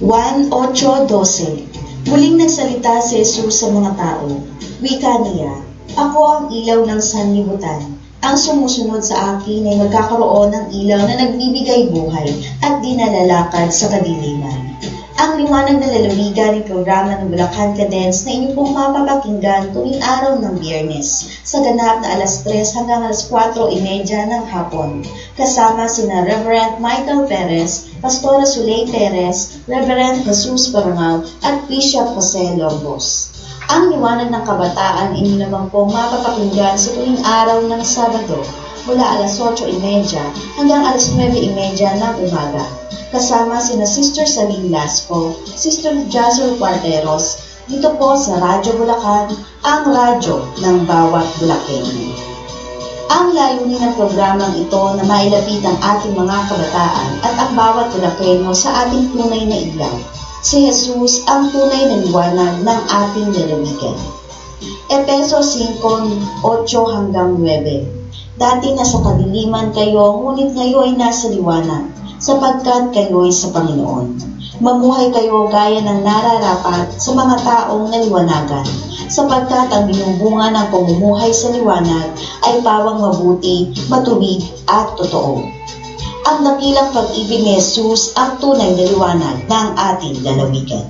Juan 8:12. Muling nagsalita si Jesus sa mga tao. Wika niya, "Ako ang ilaw ng sanlibutan. Ang sumusunod sa akin ay magkakaroon ng ilaw na nagbibigay buhay at di nalalakad sa kadiliman." Ang liwanag na lalawigan ay programa ng Bulacan Cadence na inyo pong mapapakinggan tuwing araw ng Biyernes sa ganap na alas 3 hanggang alas 4:30 ng hapon. Kasama sina Reverend Michael Perez, Pastora Suley Perez, Reverend Jesus Barangao at Bishop Jose Lombos. Ang liwanag ng kabataan inyo naman pong mapapakinggan sa tuwing araw ng Sabado mula alas 8:30 hanggang alas 9:30 ng umaga. Kasama sina Sister Saline Lasco, Sister Jazzer Cuarteros, dito po sa Radyo Bulacan, ang radyo ng bawat Bulakenyo. Ang layunin ng programang ito na mailapit ang ating mga kabataan at ang bawat Bulakenyo sa ating tunay na ilaw. Si Jesus ang tunay na liwanag ng ating lalawigan. Efeso 5:8 hanggang 9. Dati nasa kadiliman kayo, ngunit ngayon ay nasa liwanag, sapagkat kayo'y sa Panginoon. Mamuhay kayo gaya ng nararapat sa mga taong naliwanagan, sapagkat ang binubunga ng pamumuhay sa liwanag ay pawang mabuti, matuwid at totoo. Ang dakilang pag-ibig ni Jesus ang tunay na liwanag ng ating lalawigan.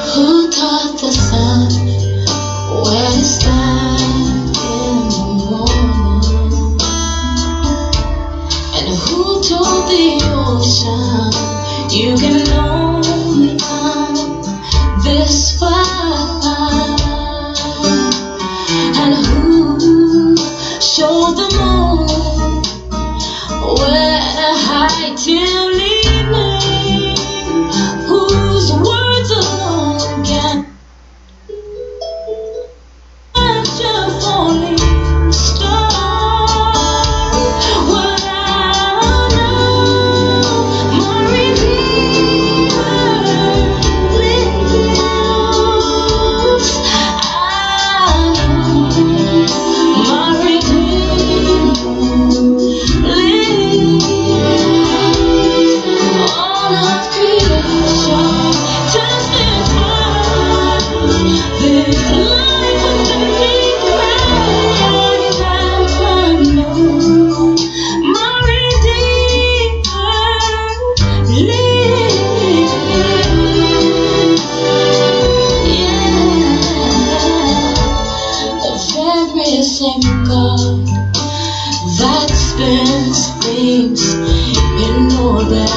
Who taught the sun where to stand in the morning? And who told the ocean you can only come this far? And who showed the moon where to hide till evening? Whose words alone can catch a falling star? Well, I know my Redeemer lives. I know my Redeemer lives. All of creation testifies this life within me cries out, I know my Redeemer lives. Yeah, the very same God that spins things in orbit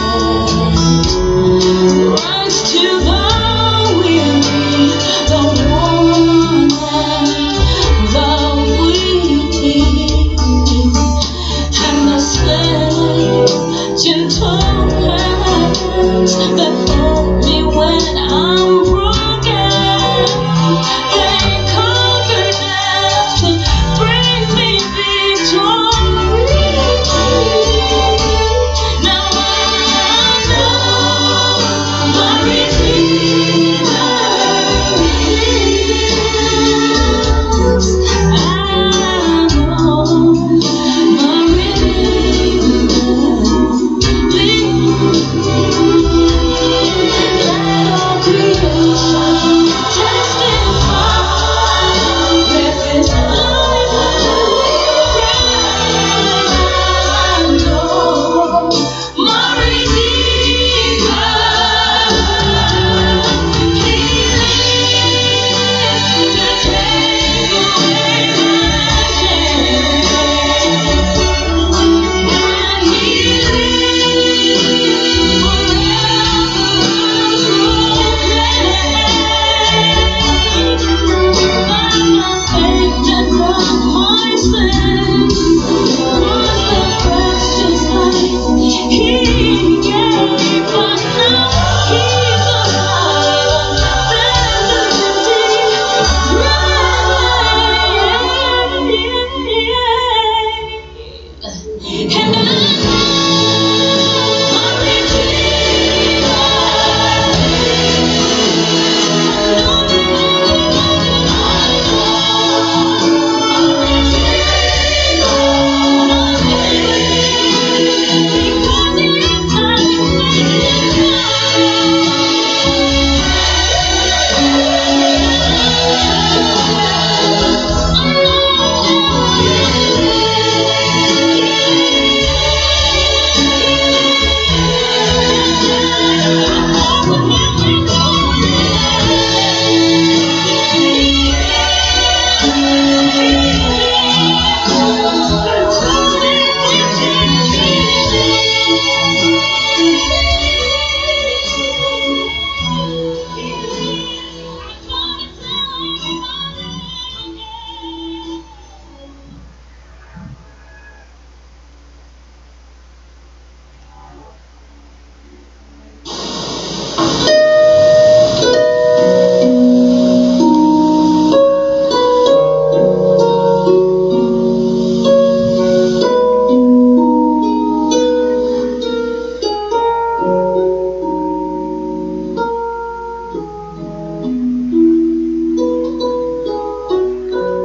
runs to the weary, the worn and the weak, and the slave gentle hands that hold me when I'm broken. They conquer death to bring me victory. Now I know my Redeemer lives. I know my Redeemer lives. Let all creation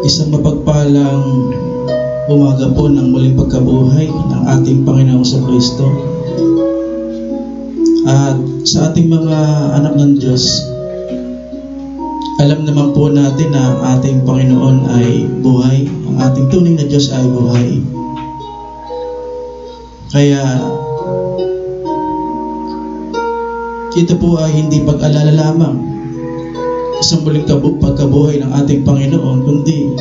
Isang mapagpalang umaga po ng muling pagkabuhay ng ating Panginoong Kristo. At sa ating mga anak ng Diyos, alam naman po natin na ang ating Panginoon ay buhay, ang ating tunay na Diyos ay buhay. Kaya ito po ay hindi pag-alala lamang sa muling pagkabuhay ng ating Panginoon, kundi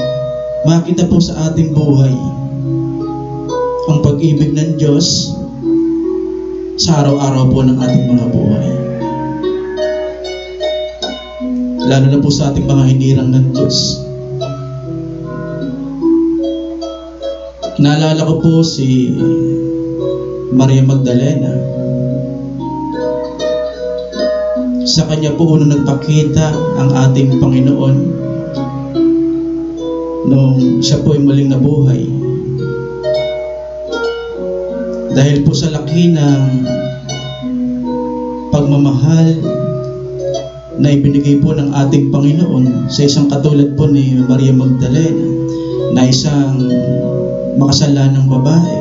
makita po sa ating buhay ang pag-ibig ng Diyos sa araw-araw po ng ating mga buhay. Lalo na po sa ating mga hinirang ng Diyos. Naalala ko po si Maria Magdalena. Sa kanya po unang nagpakita ang ating Panginoon nung siya po ay muling nabuhay. Dahil po sa laki ng pagmamahal na ibinigay po ng ating Panginoon sa isang katulad po ni Maria Magdalena na isang makasalanang babae.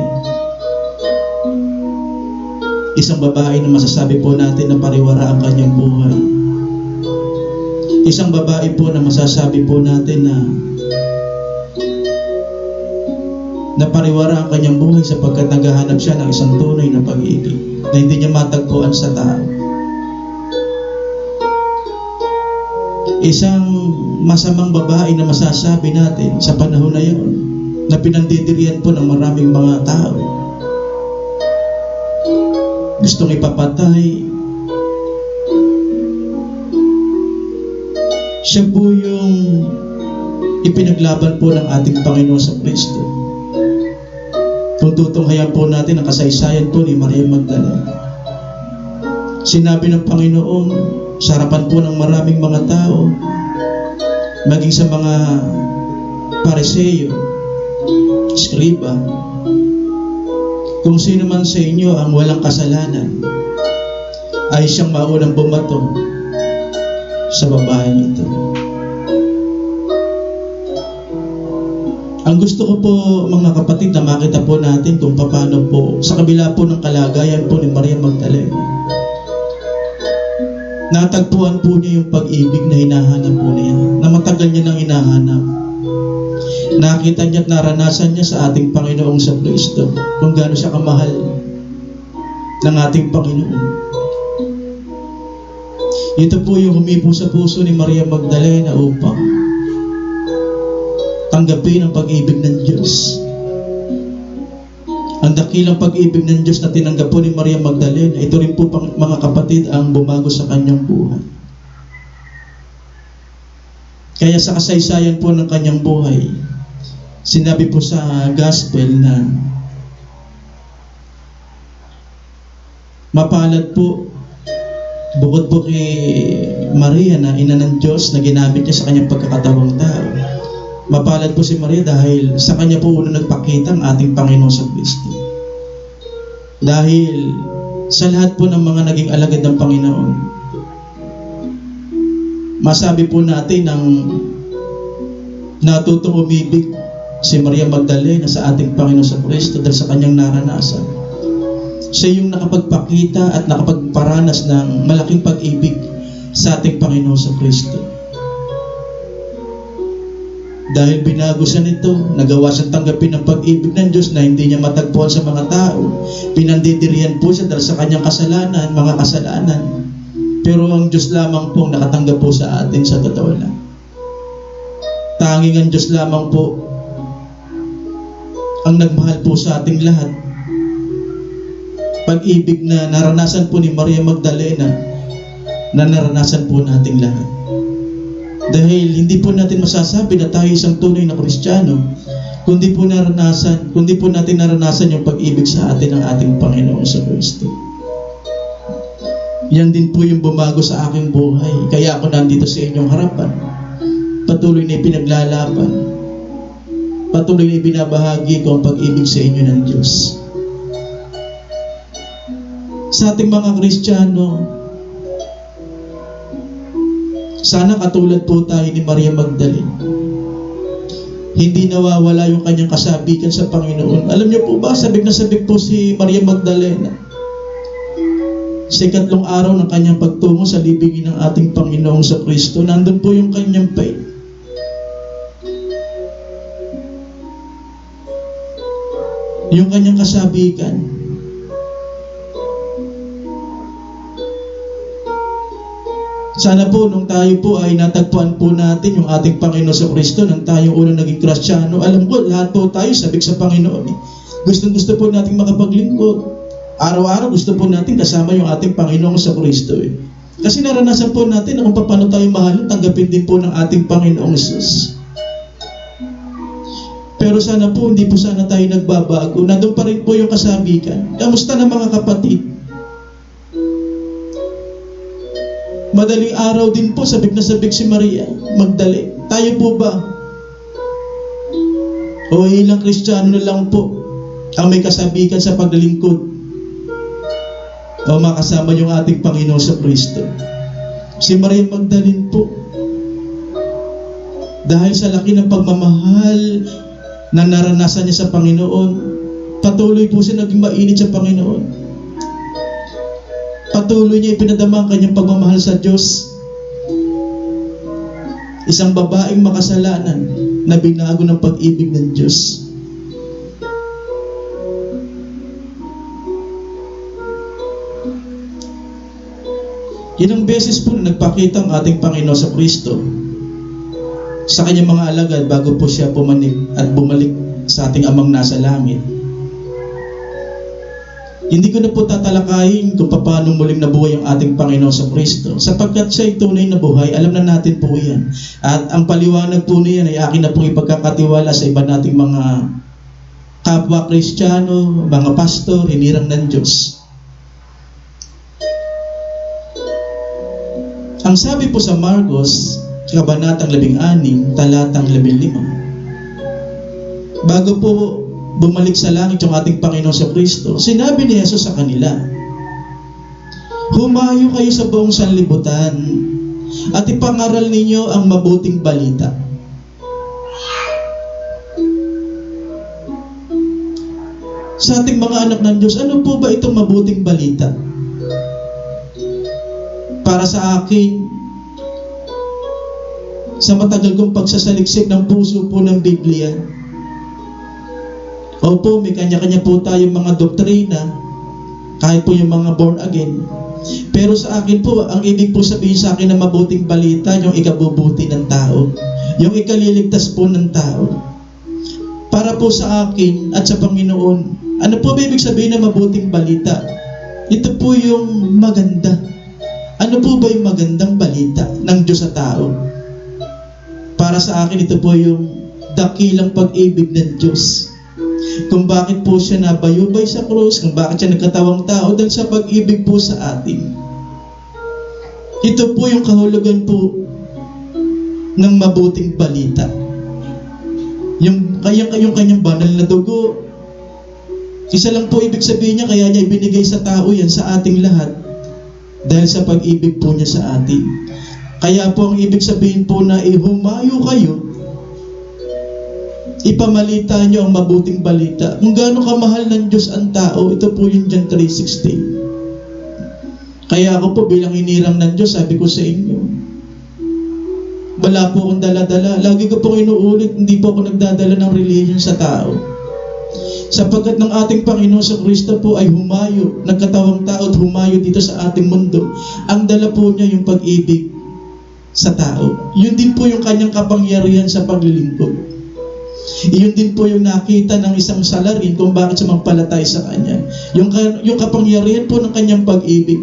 Isang babae na masasabi po natin na pariwara ang kanyang buhay. Isang babae po na masasabi po natin na pariwara ang kanyang buhay sapagkat naghahanap siya ng isang tunay na pag-ibig na hindi niya matagpuan sa tao. Isang masamang babae na masasabi natin sa panahon na yun na pinandidirian po ng maraming mga tao. Gustong ipapatay. Siya po yung ipinaglaban po ng ating Panginoon sa Kristo. Kung tutunghayan po natin ang kasaysayan po ni Maria Magdalena, sinabi ng Panginoon sa harapan po ng maraming mga tao, maging sa mga Pariseo, Skriba, kung sino man sa inyo ang walang kasalanan, ay siyang maunang bumato sa babaeng ito. Ang gusto ko po mga kapatid na makita po natin kung paano po sa kabila po ng kalagayan po ni Maria Magdalena, natagpuan po niya yung pag-ibig na hinahanap po niya, na matagal niya nang hinahanap. Nakita niya at naranasan niya sa ating Panginoong sa Kristo kung gaano siya kamahal ng ating Panginoon. Ito po yung humipo sa puso ni Maria Magdalena upang tanggapin ang pag-ibig ng Diyos. Ang dakilang pag-ibig ng Diyos na tinanggap po ni Maria Magdalena, ito rin po mga kapatid ang bumago sa kanyang buhay. Kaya sa kasaysayan po ng kanyang buhay, sinabi po sa gospel na mapalad po, bukod po kay Maria na ina ng Diyos na ginamit niya sa kanyang pagkakatawang tao, mapalad po si Maria dahil sa kanya po unang nagpakita ang ating Panginoon sa Kristo. Dahil sa lahat po ng mga naging alagad ng Panginoon, masabi po natin ang natutong umibig si Maria Magdalena sa ating Panginoon sa Kristo dahil sa kanyang naranasan. Siya yung nakapagpakita at nakapagparanas ng malaking pag-ibig sa ating Panginoon sa Kristo. Dahil binago siya nito, nagawa siyang tanggapin ang pag-ibig ng Diyos na hindi niya matagpuan sa mga tao. Pinandidirihan po siya dahil sa kanyang kasalanan, mga kasalanan. Pero ang Diyos lamang po ang nakatanggap po sa atin sa totoo lang. Tanging ang Diyos lamang po ang nagmahal po sa ating lahat. Pag-ibig na naranasan po ni Maria Magdalena, na naranasan po nating lahat. Dahil hindi po natin masasabi na tayo isang tunay na Kristiyano, kundi po natin naranasan yung pag-ibig sa atin ng ating Panginoon sa Kristo. Yan din po yung bumago sa aking buhay. Kaya ako nandito sa inyong harapan. Patuloy na ipinaglalaban. Patuloy na ibinabahagi ko ang pag-ibig sa inyo ng Diyos. Sa ating mga Kristiyano, sana katulad po tayo ni Maria Magdalena. hindi nawawala yung kanyang kasabikan sa Panginoon. Alam niyo po ba, sabik na sabik po si Maria Magdalena sa ikatlong araw ng kanyang pagtungo sa libingin ng ating Panginoong sa Kristo. Nandun po yung kanyang faith. Yung kanyang kasabikan. Sana po nung tayo po ay natagpuan po natin yung ating Panginoon sa Kristo nang tayo unang naging Kristiyano. Alam ko, lahat po tayo sabik sa Panginoon. Gustong-gusto po nating makapaglingkod. Araw-araw gusto po natin kasama yung ating Panginoon sa Kristo. Kasi naranasan po natin na kung paano tayo mahalin, tanggapin din po ng ating Panginoong Jesus. Pero sana po, hindi po sana tayo nagbabago. Nandun pa rin po yung kasabikan. Kamusta na mga kapatid? Madaling araw din po, sabik na sabik si Maria Magdalena. Tayo po ba? O ilang Kristiyano na lang po ang may kasabikan sa paglilingkod o makasama yung ating Panginoon sa Kristo? Si Maria Magdalena po, dahil sa laki ng pagmamahal na naranasan niya sa Panginoon, patuloy po siya naging mainit sa Panginoon. Patuloy niya ipinadama ang kanyang pagmamahal sa Diyos. Isang babaeng makasalanan na binago ng pag-ibig ng Diyos. Ilang beses po na nagpakita ang ating Panginoon sa Kristo sa kanyang mga alagad bago po siya pumanig at bumalik sa ating Amang nasa langit. Hindi ko na po tatalakayin kung paano muling nabuhay ang ating Panginoon sa Kristo. Sapagkat siya'y tunay na buhay, alam na natin po yan. At ang paliwanag po niyan ay akin na pong ipagkakatiwala sa iba nating mga kapwa Kristiyano, mga pastor, hinirang ng Diyos. Ang sabi po sa Marcos, Kabanatang 16, talatang 15, bago po bumalik sa langit yung ating Panginoon sa Kristo, sinabi ni Jesus sa kanila, humayo kayo sa buong sanlibutan at ipangaral ninyo ang mabuting balita. Sa ating mga anak ng Diyos, ano po ba itong mabuting balita? Para sa akin, sa matagal kong pagsasaliksik ng puso po ng Biblia, opo, may kanya-kanya po tayong mga doktrina, kahit po yung mga born again. Pero sa akin po, ang ibig po sabihin sa akin ng mabuting balita, yung ikabubuti ng tao, yung ikaliligtas po ng tao. Para po sa akin at sa Panginoon, ano po ba ibig sabihin ng mabuting balita? Ito po yung maganda. Ano po ba yung magandang balita ng Diyos sa tao? Para sa akin, ito po yung dakilang pag-ibig ng Diyos. Kung bakit po siya nabayubay sa krus, kung bakit siya nagkatawang tao, dahil sa pag-ibig po sa atin. Ito po yung kahulugan po ng mabuting balita. Yung kanyang banal na dugo, isa lang po ibig sabihin niya, kaya niya ibinigay sa tao yan, sa ating lahat, dahil sa pag-ibig po niya sa atin. Kaya po ang ibig sabihin po na humayo kayo, ipamalita nyo ang mabuting balita. Kung gaano kamahal ng Diyos ang tao, ito po yung John 3:16. Kaya ako po bilang inirang ng Diyos, sabi ko sa inyo, wala po akong dala-dala. Lagi ko pong inuulit, hindi po ako nagdadala ng religion sa tao. Sapagkat ng ating Panginoon sa Kristo po ay humayo, nagkatawang tao at humayo dito sa ating mundo. Ang dala po niya yung pag-ibig sa tao. Yun din po yung kanyang kapangyarihan sa paglilingkod. Iyon din po yung nakita ng isang salarin kung bakit siya magpalatay sa kanya. Yung kapangyarihan po ng kanyang pag-ibig.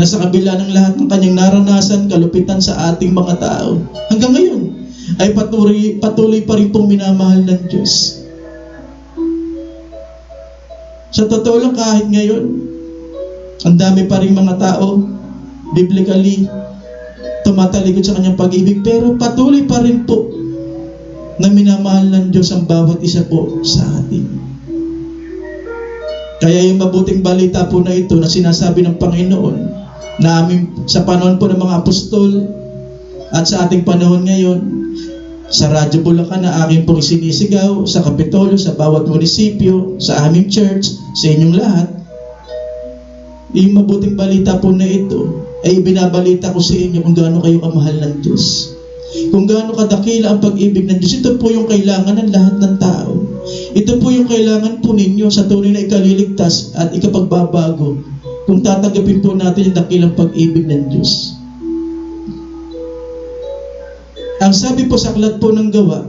Nasa kabila ng lahat ng kanyang naranasan, kalupitan sa ating mga tao, hanggang ngayon, ay patuloy pa rin pong minamahal ng Diyos. Sa totoo lang, kahit ngayon, ang dami pa rin mga tao, biblically, tumatalikod sa kanyang pag-ibig, pero patuloy pa rin po na minamahal ng Diyos ang bawat isa po sa atin. Kaya yung mabuting balita po na ito na sinasabi ng Panginoon na sa panahon po ng mga apostol at sa ating panahon ngayon, Sa Radyo Bulacan na aking pong isinisigaw, sa Kapitolyo, sa bawat munisipyo, sa aming church, sa inyong lahat, yung mabuting balita po na ito ay binabalita ko sa inyo kung gaano kayo kamahal ng Diyos. Kung gaano kadakila ang pag-ibig ng Diyos. Ito po yung kailangan ng lahat ng tao. Ito po yung kailangan po ninyo sa tunay na ikaliligtas at ikapagbabago kung tatanggapin po natin yung dakilang pag-ibig ng Diyos. Ang sabi po sa aklat po ng Gawa,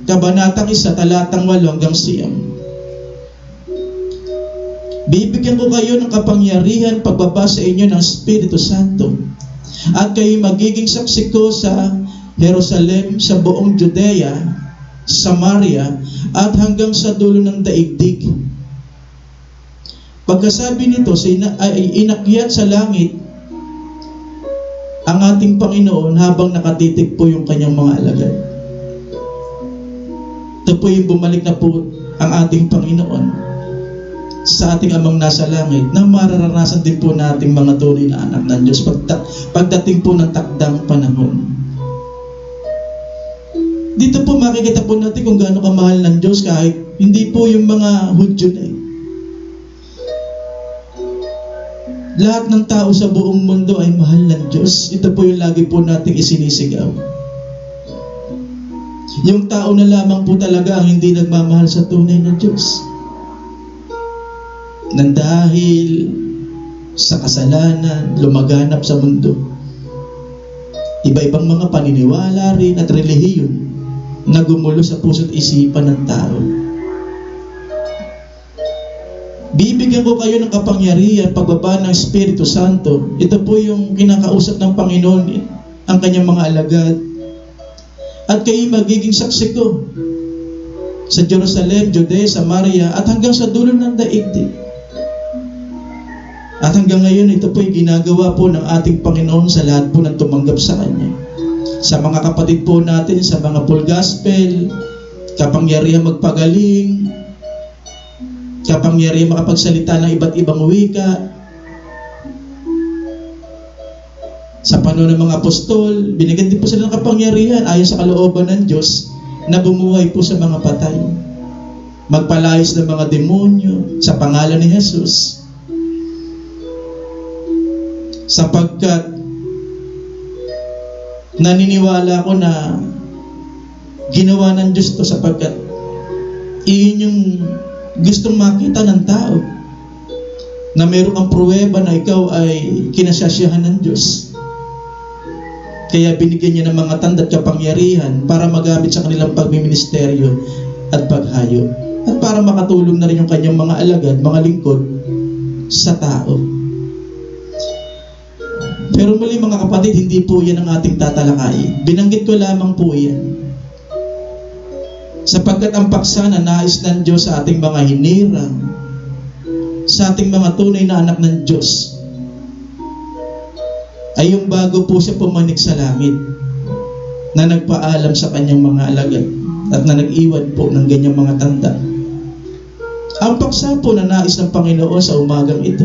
Kabanatang 1, talatang 8 hanggang 9. Bibigyan ko kayo ng kapangyarihan pagbaba sa inyo ng Espiritu Santo, at kayo magiging saksi ko sa Jerusalem, sa buong Judea, Samaria, at hanggang sa dulo ng daigdig. Pagkasabi nito, ay inakyat sa langit ang ating Panginoon habang nakatitig po yung kanyang mga alagad. Ito po yung bumalik na po ang ating Panginoon sa ating Amang nasa langit, na mararanasan din po nating mga tunay na anak ng Diyos pagdating po ng takdang panahon. Dito po makikita po natin kung gaano kamahal ng Diyos, kahit hindi po yung mga Hudyo na lahat ng tao sa buong mundo ay mahal ng Diyos. Ito po yung lagi po nating isinisigaw. Yung tao na lamang po talaga ang hindi nagmamahal sa tunay na Diyos. Nang dahil sa kasalanan, lumaganap sa mundo. Iba-ibang mga paniniwala rin at relihiyon na gumulo sa puso't isipan ng tao. Bibigyan ko kayo ng kapangyarihan pagbaba ng Espiritu Santo. Ito po yung kinakausap ng Panginoon, ang kanyang mga alagad. At kayo magiging saksi ko sa Jerusalem, Judea, Samaria, at hanggang sa dulo ng daigdig. At hanggang ngayon, ito po yung ginagawa po ng ating Panginoon sa lahat po ng tumanggap sa Kanya. Sa mga kapatid po natin, sa mga full gospel, kapangyarihan magpagaling, kapangyarihan makapagsalita ng iba't ibang wika. Sa panahon ng mga apostol, binigyan din po sila ng kapangyarihan ayon sa kalooban ng Diyos na bumuhay po sa mga patay. Magpalayas ng mga demonyo sa pangalan ni Jesus. Sapagkat naniniwala ko na ginawa ng Diyos to sapagkat iyon yung gustong makita ng tao, na meron kang pruweba na ikaw ay kinasasyahan ng Diyos. Kaya binigyan niya ng mga tanda at kapangyarihan para magamit sa kanilang pagmiministeryo at paghayo, at para makatulong na rin yung kanyang mga alagad, mga lingkod sa tao. Pero muli mga kapatid, hindi po yan ang ating tatalakayin. Binanggit ko lamang po yan sapagkat ang paksa na nais ng Diyos sa ating mga hinirang, sa ating mga tunay na anak ng Diyos, ay yung bago po siya pumanik sa langit, na nagpaalam sa kanyang mga alagad at na nag-iwan po ng ganyang mga tanda. Ang paksa po na nais ng Panginoon sa umagang ito,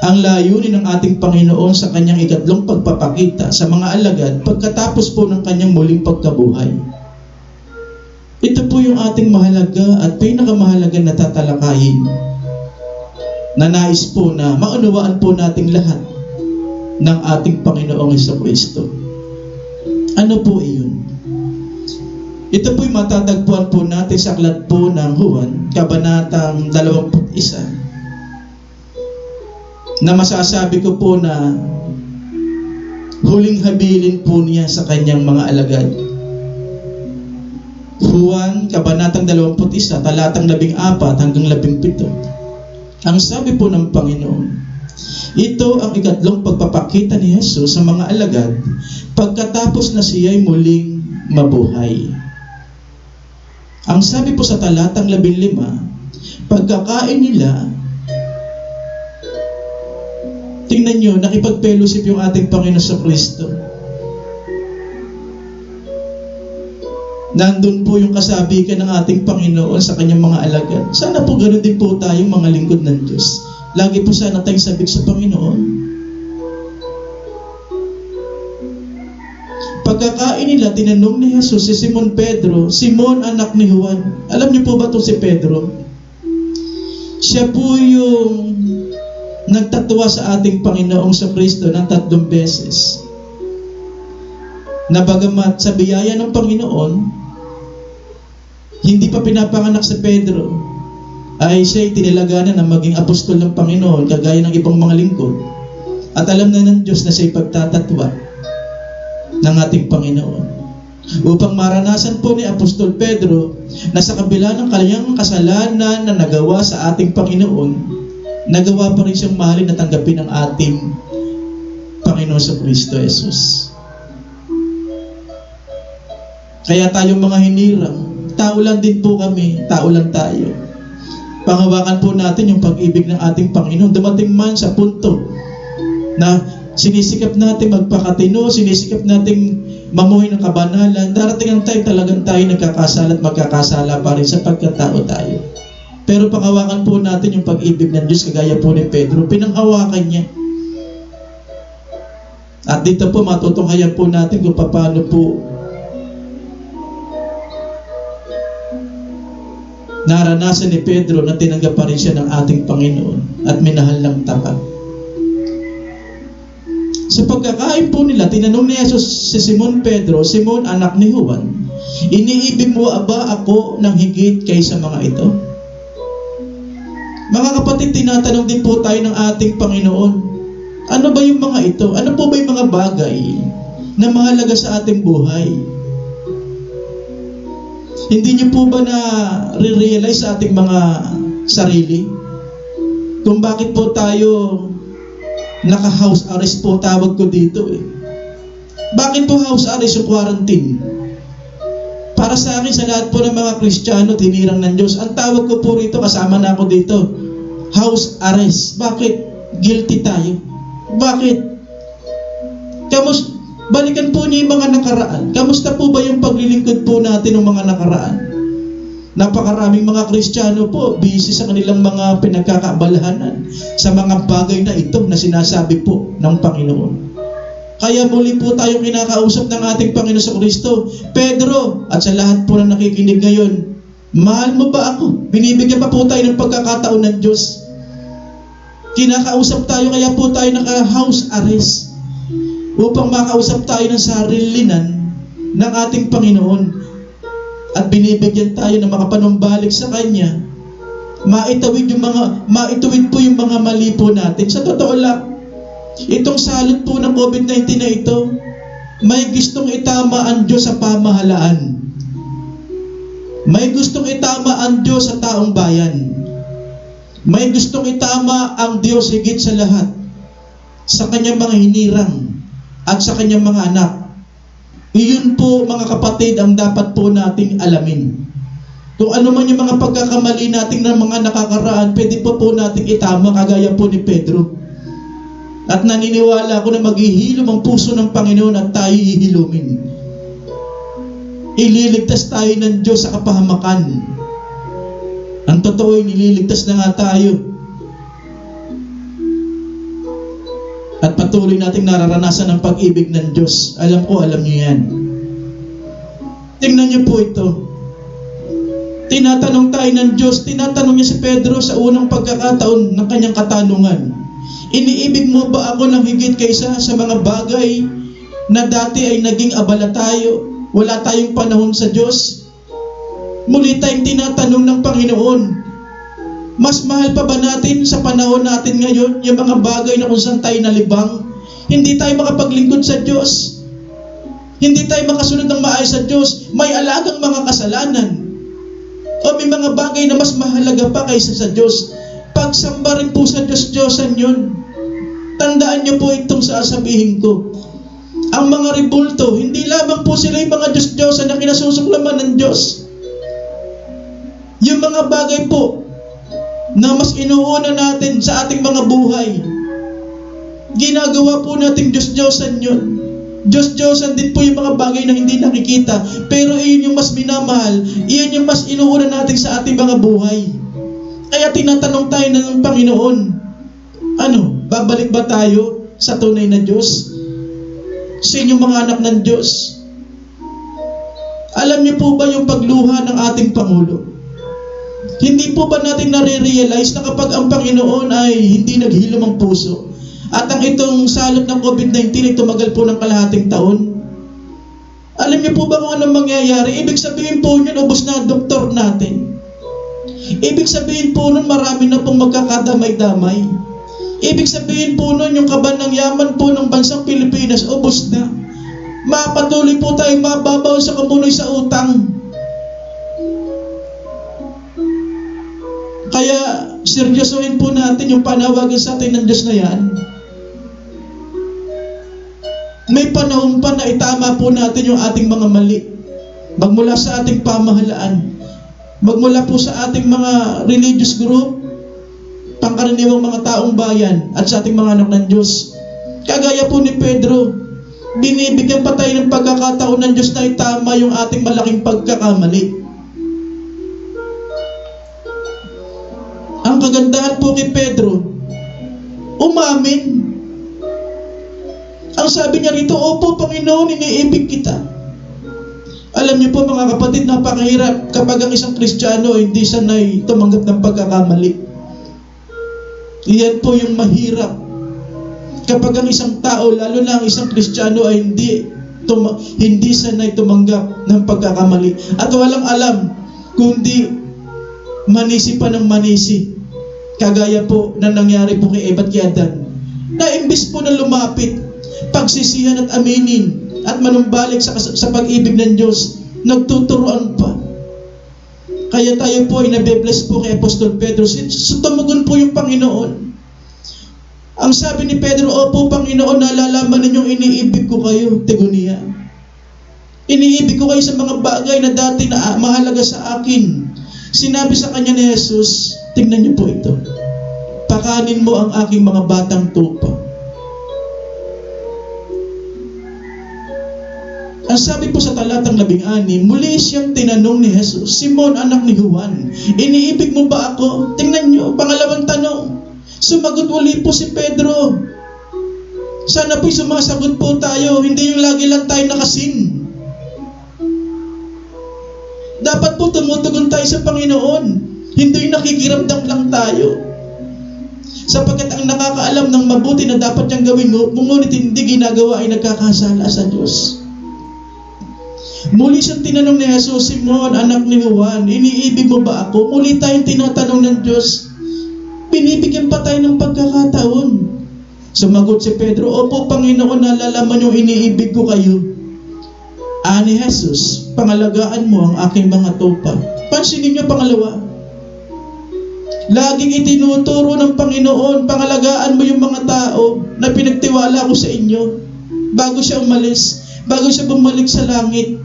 ang layunin ng ating Panginoon sa kanyang ikatlong pagpapakita sa mga alagad pagkatapos po ng kanyang muling pagkabuhay. Ito po yung ating mahalaga at pinakamahalaga na tatalakayin, na nais po na maunawaan po nating lahat ng ating Panginoong Jesucristo. Ano po iyon? Ito po'y matatagpuan po natin sa aklat po ng Juan, Kabanatang 21, na masasabi ko po na huling habilin po niya sa kanyang mga alagad. Juan, Kabanatang 21, talatang 14 hanggang 17. Ang sabi po ng Panginoon, ito ang ikatlong pagpapakita ni Jesus sa mga alagad pagkatapos na siya'y muling mabuhay. Ang sabi po sa talatang 15, pagkakain nila, tingnan nyo, nakipag-fellowship yung ating Panginoon sa Kristo. Nandun po yung kasabikan ng ating Panginoon sa kanyang mga alagad. Sana po ganoon din po tayong mga lingkod ng Diyos. Lagi po sana tayong sabik sa Panginoon. pagkakain nila, tinanong ni Jesus si Simon Pedro, Simon anak ni Juan. Alam niyo po ba ito si Pedro? Siya po yung nagtatwa sa ating Panginoong sa Kristo ng 3 beses. Na bagamat sa biyaya ng Panginoon, hindi pa pinapanganak si Pedro, ay siya'y tinilaganan na maging apostol ng Panginoon, kagaya ng ibang mga lingkod. At alam na ng Diyos na siya'y pagtatatwa ng ating Panginoon. Upang maranasan po ni Apostol Pedro na sa kabila ng kanyang kasalanan na nagawa sa ating Panginoon, nagawa pa rin siyang mahalin at tanggapin ng ating Panginoon sa Kristo Jesus. Kaya tayong mga hinirang, tao lang din po kami, tao lang tayo. Panghawakan po natin yung pag-ibig ng ating Panginoon. Dumating man sa punto na sinisikap natin magpakatino, sinisikap natin mamuhay ng kabanalan, darating ang time talagang tayo nagkakasala at magkakasala pa rin sapagkat tao tayo. Pero panghawakan po natin yung pag-ibig ng Diyos, kagaya po ni Pedro, pinanghawakan niya. At dito po matutunghayan po natin kung paano po naranasan ni Pedro na tinanggap pa rin siya ng ating Panginoon at minahal ng tapat. Sa pagkakain po nila, tinanong ni Jesus si Simon Pedro, Simon anak ni Juan, iniibig mo ba ako ng higit kaysa mga ito? Mga kapatid, tinatanong din po tayo ng ating Panginoon, ano ba yung mga ito? Ano po ba yung mga bagay na mahalaga sa ating buhay? Hindi niyo po ba na-realize sa ating mga sarili kung bakit po tayo naka-house arrest po, tawag ko dito eh. Bakit po house arrest yung quarantine? Para sa akin, sa lahat po ng mga Kristiyano, tinirang ng Diyos, ang tawag ko po rito, kasama na ako dito, house arrest. Bakit? Guilty tayo. Bakit? Balikan po niyo yung mga nakaraan. Kamusta po ba yung paglilingkod po natin ng mga nakaraan? Napakaraming mga Kristiyano po, busy sa kanilang mga pinagkakaabalahanan sa mga bagay na ito na sinasabi po ng Panginoon. Kaya muli po tayong kinakausap ng ating Panginoon sa Kristo, Pedro, at sa lahat po na nakikinig ngayon, mahal mo ba ako? Binibigyan pa po tayo ng pagkakataon ng Diyos. Kinakausap tayo, kaya po tayo naka-house arrest upang makausap tayo ng sarilinan ng ating Panginoon at binibigyan tayo ng makapanumbalik sa Kanya, maituwid po yung mga mali po natin. Sa totoo lang, itong salot po ng COVID-19 na ito, may gustong itama ang Diyos sa pamahalaan. May gustong itama ang Diyos sa taong bayan. May gustong itama ang Diyos higit sa lahat sa Kanyang mga hinirang at sa Kanyang mga anak. Iyon po, mga kapatid, ang dapat po nating alamin. Kung ano man yung mga pagkakamali nating ng mga nakakaraan, pwede po nating itama kagaya po ni Pedro. At naniniwala ako na maghihilom ang puso ng Panginoon at tayo hihilumin. Ililigtas tayo ng Diyos sa kapahamakan. Ang totoo ay nililigtas na nga tayo. At patuloy nating nararanasan ang pag-ibig ng Diyos. Alam ko, alam niyo yan. Tingnan niyo po ito. Tinatanong tayo ng Diyos, tinatanong niya si Pedro sa unang pagkakataon ng kanyang katanungan. Iniibig mo ba ako ng higit kaysa sa mga bagay na dati ay naging abala tayo? Wala tayong panahon sa Diyos? Muli tayong tinatanong ng Panginoon, mas mahal pa ba natin sa panahon natin ngayon yung mga bagay na kung saan tayo nalibang? Hindi tayo makapaglingkod sa Diyos. Hindi tayo makasunod ng maayos sa Diyos. May alagang mga kasalanan. O may mga bagay na mas mahalaga pa kaysa sa Diyos. Pagsamba rin po sa Diyos-Diyosan yun. Tandaan niyo po itong sasabihin ko. Ang mga ribulto, hindi lamang po sila yung mga Diyos-Diyosan na kinasusuklaman ng Diyos. Yung mga bagay po na mas inuuna natin sa ating mga buhay, ginagawa po nating Diyos-Diyosan yun. Diyos-Diyosan din po yung mga bagay na hindi nakikita, pero iyon yung mas minamahal, iyon yung mas inuuna natin sa ating mga buhay. Kaya tinatanong tayo ng Panginoon, babalik ba tayo sa tunay na Diyos? Sa inyong mga anak ng Diyos? Alam niyo po ba yung pagluha ng ating Pangulo? Hindi po ba natin nare-realize na kapag ang Panginoon ay hindi naghilom ang puso at ang itong salot ng COVID-19 ay tumagal po ng kalahating taon? Alam niyo po ba kung anong mangyayari? Ibig sabihin po nun, ubos na ang doktor natin. Ibig sabihin po nun, marami na pong magkakadamay-damay. Ibig sabihin po nun, yung kaban ng yaman po ng bansang Pilipinas, ubos na. Mapatuloy po tayo mababaw sa kamunoy sa utang. Kaya seryosohin po natin yung panawagan sa atin ng Diyos na yan. May panahon pa na itama po natin yung ating mga mali. Magmula sa ating pamahalaan, magmula po sa ating mga religious group, pangkaraniwang mga taong bayan, at sa ating mga anak ng Diyos. Kagaya po ni Pedro, binibigyan pa tayo ng pagkakataon ng Diyos na itama yung ating malaking pagkakamali. Ang kagandahan po kay Pedro, umamin. Ang sabi niya rito, opo Panginoon, iniibig kita. Alam niyo po mga kapatid, napakahirap kapag ang isang Kristiyano ay hindi sanay tumanggap ng pagkakamali. Iyan po yung mahirap. Kapag ang isang tao, lalo na ang isang Kristiyano ay hindi sanay tumanggap ng pagkakamali. At walang alam, kundi manisi pa ng manisi. Kagaya po na nangyari po kay Eva at kay Adan. Na imbis po na lumapit, pagsisihan at aminin at manumbalik sa pag-ibig ng Diyos, nagtuturuan pa. Kaya tayo po ay nabe-bless po kay Apostol Pedro. Tumugon po yung Panginoon. Ang sabi ni Pedro, opo Panginoon, nalalaman ninyong iniibig ko kayo, Tegonia. Iniibig ko kayo sa mga bagay na dati na mahalaga sa akin. Sinabi sa kanya ni Jesus, tingnan niyo po ito, pakanin mo ang aking mga batang tupa. Ang sabi po sa talatang 16, muli siyang tinanong ni Jesus, Simon, anak ni Juan, iniibig mo ba ako? Tingnan niyo, pangalawang tanong. Sumagot uli po si Pedro. Sana po'y sumasagot po tayo, hindi yung lagi lang tayo nakasin. Dapat po tumutugon tayo sa Panginoon, hindi yung nakikiramdam lang tayo. Sapagkat ang nakakaalam ng mabuti na dapat niyang gawin, ngunit hindi ginagawa ay nagkakasala sa Diyos. Muli siyang tinanong ni Jesus, Simon, anak ni Juan, iniibig mo ba ako? Muli tayong tinatanong ng Diyos. Binibigyan pa tayo ng pagkakataon. Sumagot si Pedro, opo Panginoon, nalalaman yung iniibig ko kayo. Ani Jesus, pangalagaan mo ang aking mga tupa. Pansinin niyo pangalawa. Laging itinuturo ng Panginoon, pangalagaan mo yung mga tao na pinagtiwala ko sa inyo bago siya umalis, bago siya bumalik sa langit.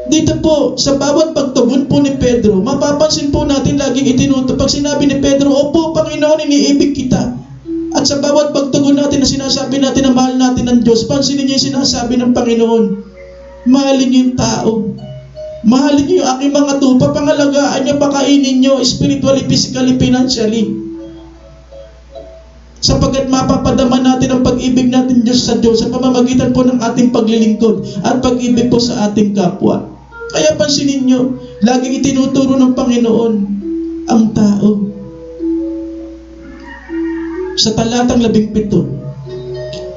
Dito po, sa bawat pagtugon po ni Pedro, mapapansin po natin laging itinuturo. Pag sinabi ni Pedro, opo Panginoon, iniibig kita. At sa bawat pagtugon natin na sinasabi natin na mahal natin ng Diyos, pansinin niyo yung sinasabi ng Panginoon. Mahalin niyo yung tao. Mahalin niyo yung aking mga tupa. Pangalagaan niyo, pakainin niyo, spiritually, physically, financially. Sapagkat mapapadama natin ang pag-ibig natin Diyos sa Diyos sa pamamagitan po ng ating paglilingkod at pag-ibig po sa ating kapwa. Kaya pansinin nyo, laging itinuturo ng Panginoon ang tao. Sa talatang 17,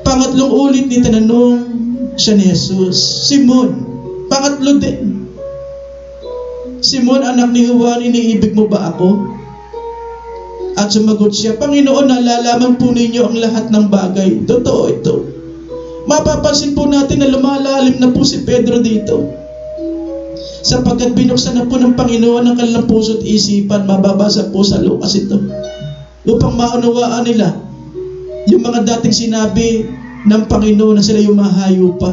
pangatlong ulit ni tinanong siya ni Jesus, Simon, pangatlo din, Simon, anak ni Juan, iniibig mo ba ako? At sumagot siya, Panginoon, nalalaman po ninyo ang lahat ng bagay. Totoo ito. Mapapansin po natin na lumalalim na po si Pedro dito. Sapagkat binuksan na po ng Panginoon ang kanilang puso at isipan, mababasa po sa Lucas ito. Upang maunawaan nila yung mga dating sinabi ng Panginoon na sila yung mahayo pa.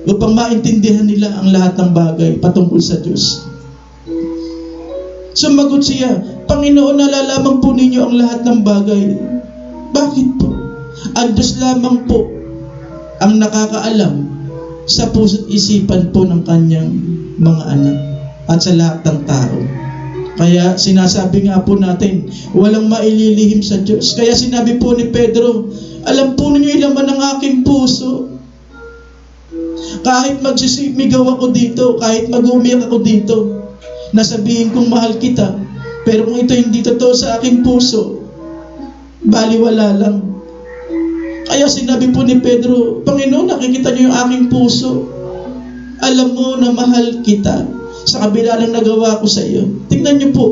Upang maintindihan nila ang lahat ng bagay patungkol sa Diyos. Sumagot siya, Panginoon, nalalaman po ninyo ang lahat ng bagay. Bakit po? Ang Diyos lamang po ang nakakaalam sa puso't isipan po ng kanyang mga anak at sa lahat ng tao. Kaya sinasabi nga po natin, walang maililihim sa Diyos. Kaya sinabi po ni Pedro, alam po ninyo yung laman ng aking puso. Kahit magsisimigaw ako dito, kahit mag-umiyak ako dito, nasabihin kong mahal kita, pero kung ito hindi totoo sa aking puso, baliwala lang. Kaya sinabi po ni Pedro, Panginoon, nakikita niyo yung aking puso. Alam mo na mahal kita sa kabila ng nagawa ko sa iyo. Tingnan niyo po,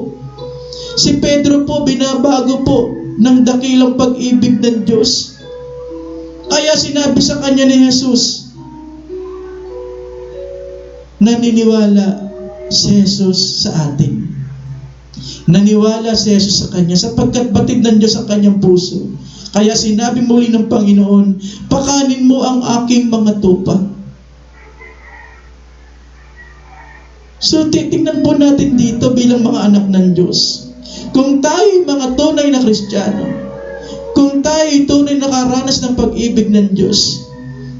si Pedro po binabago po ng dakilang pag-ibig ng Diyos. Kaya sinabi sa kanya ni Jesus, naniniwala si Jesus sa atin. Naniwala si Jesus sa kanya sapagkat batid ng Diyos ang kanyang puso. Kaya sinabi muli ng Panginoon, pakanin mo ang aking mga tupa. So titingnan po natin dito bilang mga anak ng Diyos. Kung tayo mga tunay na Kristiyano, kung tayo tunay nakaranas ng pag-ibig ng Diyos,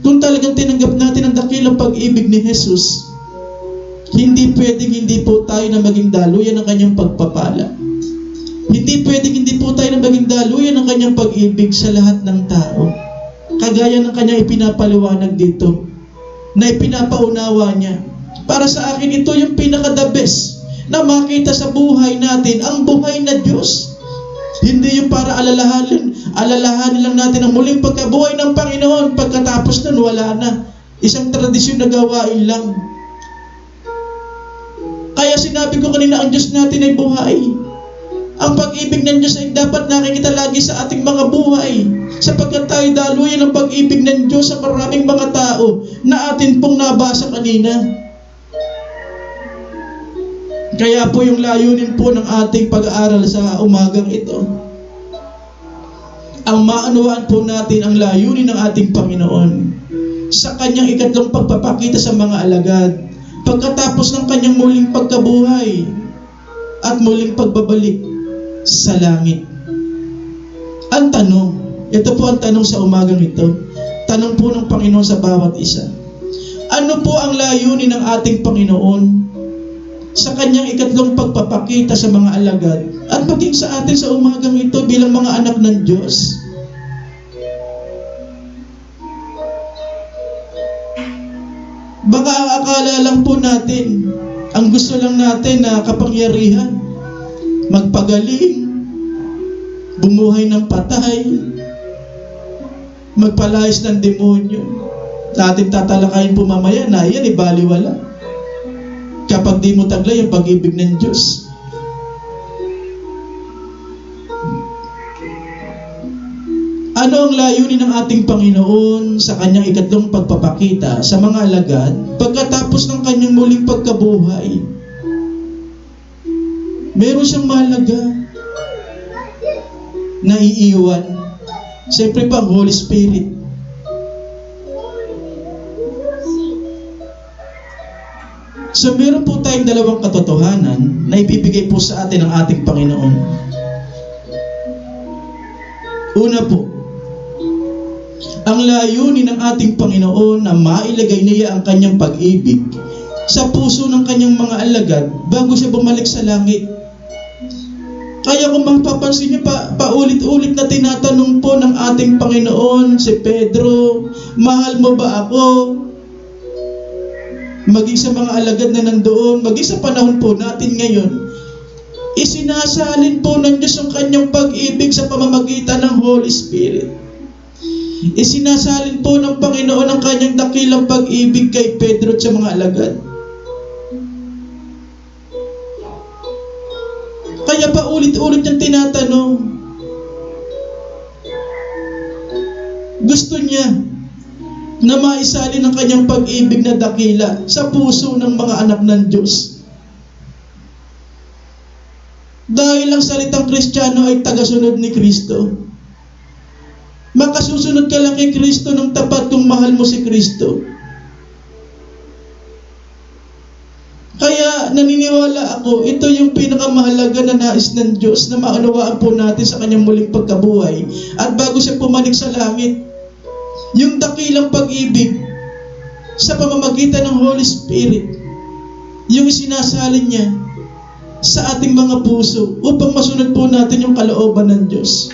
kung talagang tinanggap natin ang dakilang pag-ibig ni Jesus, hindi pwedeng hindi po tayo na maging daluyan ng kanyang pagpapala. Hindi pwedeng hindi po tayo na maging daluyan ng kanyang pag-ibig sa lahat ng tao. Kagaya ng kanyang ipinapaliwanag dito, na ipinapaunawa niya. Para sa akin, ito yung pinaka-the best na makita sa buhay natin, ang buhay na Diyos. Hindi yung para alalahanin lang natin ang muling pagkabuhay ng Panginoon, pagkatapos nun wala na. Isang tradisyon na gawain lang. Kaya sinabi ko kanina, ang Diyos natin ay buhay. Ang pag-ibig ng Diyos ay dapat nakikita lagi sa ating mga buhay, sapagkat tayo daluyan ng pag-ibig ng Diyos sa maraming mga tao na atin pong nabasa kanina. Kaya po yung layunin po ng ating pag-aaral sa umagang ito, ang maunawaan po natin ang layunin ng ating Panginoon sa kanyang ikatlong pagpapakita sa mga alagad pagkatapos ng kanyang muling pagkabuhay at muling pagbabalik sa langit. Ang tanong, ito po ang tanong sa umagang ito, tanong po ng Panginoon sa bawat isa. Ano po ang layunin ng ating Panginoon sa kanyang ikatlong pagpapakita sa mga alagad at maging sa atin sa umagang ito bilang mga anak ng Diyos? Baka akala lang po natin, ang gusto lang natin na kapangyarihan, magpagaling, bumuhay ng patay, magpalayas ng demonyo. Natin tatalakayin po mamaya na yan ibaliwala kapag di mo taglay ang pag-ibig ng Diyos. Ano ang layunin ng ating Panginoon sa kanyang ikatlong pagpapakita sa mga alagad pagkatapos ng kanyang muling pagkabuhay? Meron siyang mahalaga na iiwan. Siyempre pa ang Holy Spirit. So meron po tayong dalawang katotohanan na ibibigay po sa atin ng ating Panginoon. Una po, ang layunin ng ating Panginoon na mailagay niya ang kanyang pag-ibig sa puso ng kanyang mga alagad bago siya bumalik sa langit. Kaya kung mapapansin niyo paulit-ulit na tinatanong po ng ating Panginoon si Pedro, mahal mo ba ako? Maging sa mga alagad na nandoon, maging sa panahon po natin ngayon, isinasalin po ng Diyos ang kanyang pag-ibig sa pamamagitan ng Holy Spirit. Isinasalin po ng Panginoon ang kanyang dakilang pag-ibig kay Pedro at sa mga alagad. Kaya pa ulit-ulit niyang tinatanong. Gusto niya na maisalin ang kanyang pag-ibig na dakila sa puso ng mga anak ng Diyos. Dahil ang salitang Kristiyano ay tagasunod ni Kristo. Makasusunod ka lang kay Kristo ng tapat kung mahal mo si Kristo. Kaya naniniwala ako, ito yung pinakamahalaga na nais ng Diyos na maunawaan po natin sa kanyang muling pagkabuhay at bago siya pumanik sa langit. Yung dakilang pag-ibig sa pamamagitan ng Holy Spirit, yung isinasalin niya sa ating mga puso upang masunod po natin yung kalooban ng Diyos.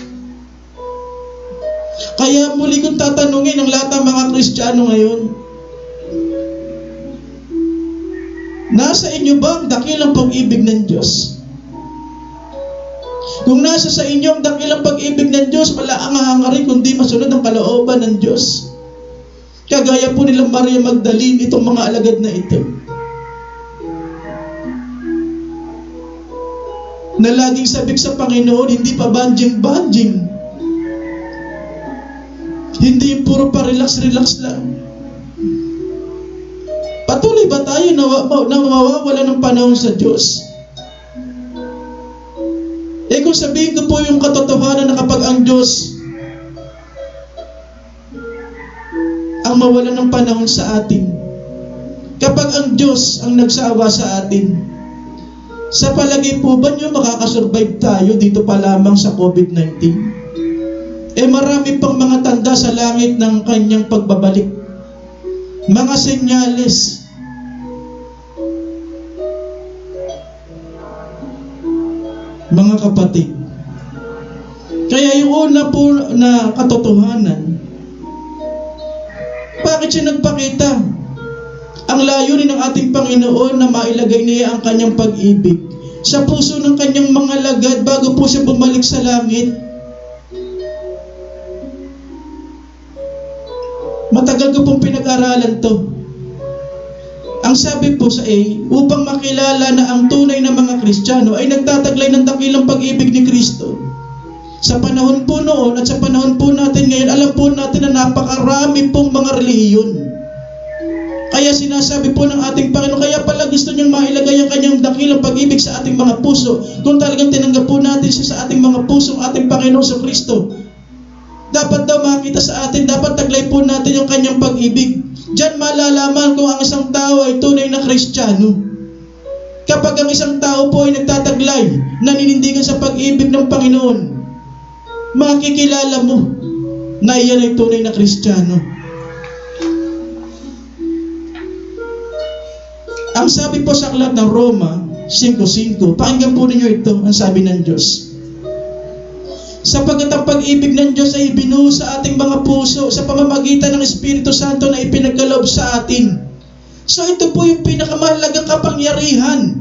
Kaya muli kong tatanungin ang lahat ng mga Kristiyano ngayon, Nasa inyo ba ang dakilang pag-ibig ng Diyos? Kung nasa sa inyo ang dakilang pag-ibig ng Diyos, wala ang hangarin kundi masunod ang kalooban ng Diyos. Kagaya po nila Maria Magdalene, itong mga alagad na ito, na laging sabik sa Panginoon, hindi pa banjing-banjing. Hindi puro pa relax-relax lang. Patuloy ba tayo na mawawala ng panahon sa Diyos? Kung sabihin ko po yung katotohanan na kapag ang Diyos ang mawala ng panahon sa atin, kapag ang Diyos ang nagsawa sa atin, sa palagay po ba nyo makakasurvive tayo dito pa lamang sa COVID-19? Marami pang mga tanda sa langit ng kanyang pagbabalik. Mga senyales. Mga kapatid, kaya yung una po na katotohanan, bakit siya nagpakita? Ang layunin ng ating Panginoon na mailagay niya ang kanyang pag-ibig sa puso ng kanyang mga lagad bago po siya bumalik sa langit. Matagal ko pong pinag-aralan to. Ang sabi po sa A, upang makilala na ang tunay na mga Kristiyano ay nagtataglay ng dakilang pag-ibig ni Kristo. Sa panahon po noon at sa panahon po natin ngayon, alam po natin na napakarami pong mga relihiyon. Kaya sinasabi po ng ating Panginoon, kaya pala gusto niyang mailagay ang kanyang dakilang pag-ibig sa ating mga puso. Kung talagang tinanggap po natin siya sa ating mga puso, ang ating Panginoon sa Kristo, dapat daw makita sa atin, dapat taglay po natin yung kanyang pag-ibig. Diyan malalaman kung ang isang tao ay tunay na Kristiyano. Kapag ang isang tao po ay nagtataglay, naninindigan sa pag-ibig ng Panginoon, makikilala mo na iyan ay tunay na Kristiyano. Ang sabi po sa aklat ng Roma 5:5, pakinggan po ninyo ito, ang sabi ng Diyos. Sapagkat ang pag-ibig ng Diyos ay ibinuhos sa ating mga puso sa pamamagitan ng Espiritu Santo na ipinagkaloob sa atin. So ito po yung pinakamahalagang kapangyarihan.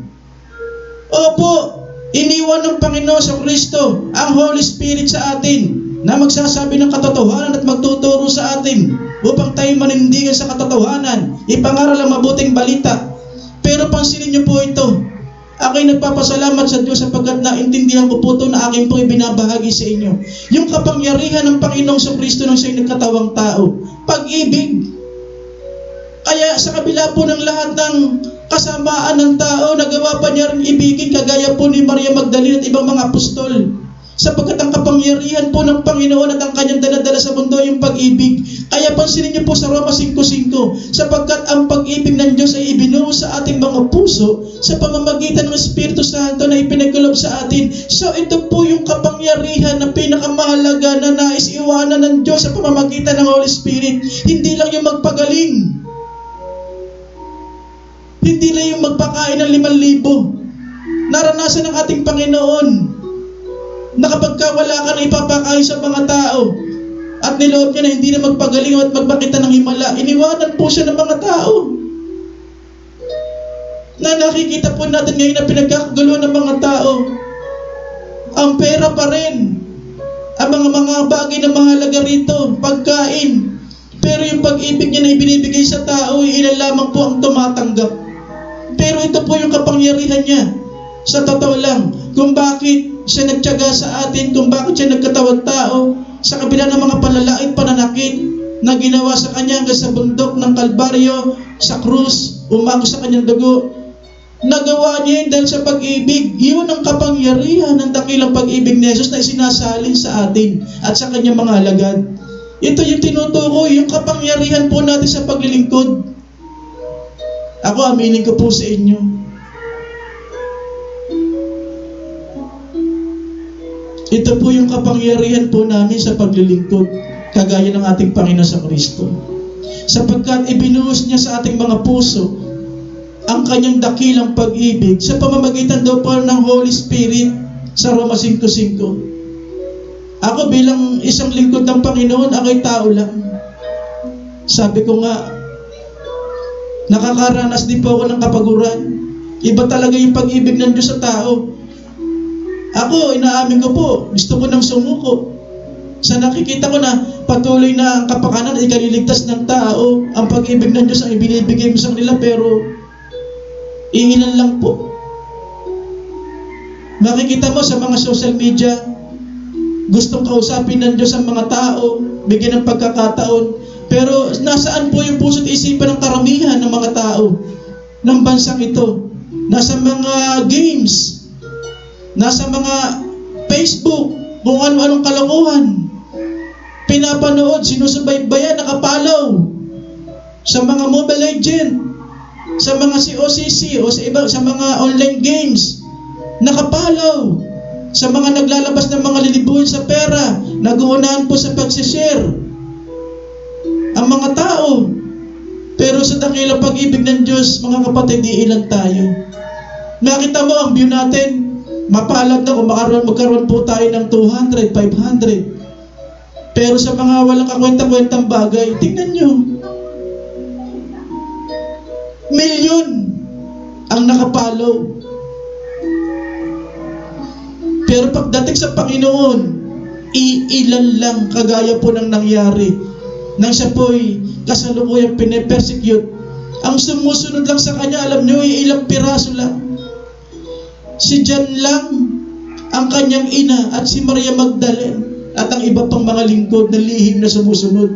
Opo, iniwan ng Panginoon sa Kristo ang Holy Spirit sa atin na magsasabi ng katotohanan at magtuturo sa atin upang tayo manindigan sa katotohanan, ipangaral ang mabuting balita. Pero pansinin niyo po ito. Ako'y nagpapasalamat sa Diyos sapagkat naintindihan ko po ito na aking pong ibinabahagi sa inyo. Yung kapangyarihan ng Panginoong sa Kristo nang siya'y nagkatawang tao. Pag-ibig. Kaya sa kabila po ng lahat ng kasamaan ng tao, nagawa pa niya rin ibigin kagaya po ni Maria Magdalene at ibang mga apostol. Sapagkat ang kapangyarihan po ng Panginoon at ang kanyang daladala sa mundo yung pag-ibig. Kaya pansinin niyo po sa Roma 5:5, sapagkat ang pag-ibig ng Diyos ay ibinuhos sa ating mga puso sa pamamagitan ng Espiritu Santo na ipinagkaloob sa atin. So ito po yung kapangyarihan na pinakamahalaga na nais iwanan ng Diyos sa pamamagitan ng Holy Spirit. Hindi lang yung magpagaling. Hindi lang yung magpakain ng 5,000. Naranasan ng ating Panginoon na kapag wala ka na ipapakain sa mga tao at niloob niya na hindi na magpagaling at magpakita ng himala, iniwanan po siya ng mga tao. Na nakikita po natin ngayon na pinagkakaguluhan ng mga tao. Ang pera pa rin. Ang mga bagay na mahalaga rito, pagkain. Pero yung pag-ibig niya na ibinibigay sa tao, ilan lamang po ang tumatanggap. Pero ito po yung kapangyarihan niya. Sa totoo lang, kung bakit siya nagtiyaga sa atin, kung bakit siya nagkatawang tao, sa kabila ng mga panlalait, pananakit na ginawa sa kanya hanggang sa bundok ng Kalbaryo, sa krus, umago sa kanyang dugo, nagawa niya yun dahil sa pag-ibig. Yun ang kapangyarihan ng dakilang pag-ibig ni Jesus na isinasalin sa atin at sa kanyang mga alagad. Ito yung tinutukoy, yung kapangyarihan po natin sa paglilingkod. Ako, aminin ko po sa inyo, ito po yung kapangyarihan po namin sa paglilingkod, kagaya ng ating Panginoon sa Kristo. Sapagkat ibinuhos niya sa ating mga puso ang kanyang dakilang pag-ibig sa pamamagitan daw po ng Holy Spirit sa Roma 5:5. Ako bilang isang lingkod ng Panginoon, ako'y tao lang. Sabi ko nga, nakakaranas din po ako ng kapaguran. Iba talaga yung pag-ibig ng Diyos sa tao. Ako, inaamin ko po, gusto ko nang sumuko. Sa nakikita ko na patuloy na ang kapakanan ay ikaliligtas ng tao, ang pag-ibig ng Diyos ang ibinibigay mo sa kanila, pero iilan lang po. Makikita mo sa mga social media, gustong kausapin ng Diyos ang mga tao, bigyan ng pagkakataon, pero nasaan po yung puso't isipan ng karamihan ng mga tao ng bansang ito? Nasa mga games, nasa mga Facebook, kung ano-anong kalokohan, pinapanood, sinusubaybayan, nakapalaw sa mga Mobile Legend, sa mga COCC o sa mga online games, nakapalaw sa mga naglalabas ng mga lilibuhin sa pera, naguunahan po sa pagsishare ang mga tao. Pero sa dakilang pag-ibig ng Diyos, mga kapatid, iilan tayo. Nakita mo ang view natin, mapalad na kung magkaroon po tayo ng 200, 500. Pero sa mga walang kakwenta-kwentang bagay, tingnan nyo, milyon ang nakapalaw. Pero pagdating sa Panginoon, iilan lang, kagaya po ng nangyari nang siya po'y kasalukuyang pine-persecute. Ang sumusunod lang sa kanya, alam nyo, ilang piraso lang. Si John lang, ang kanyang ina, at si Maria Magdalene, at ang iba pang mga lingkod na lihim na sumusunod.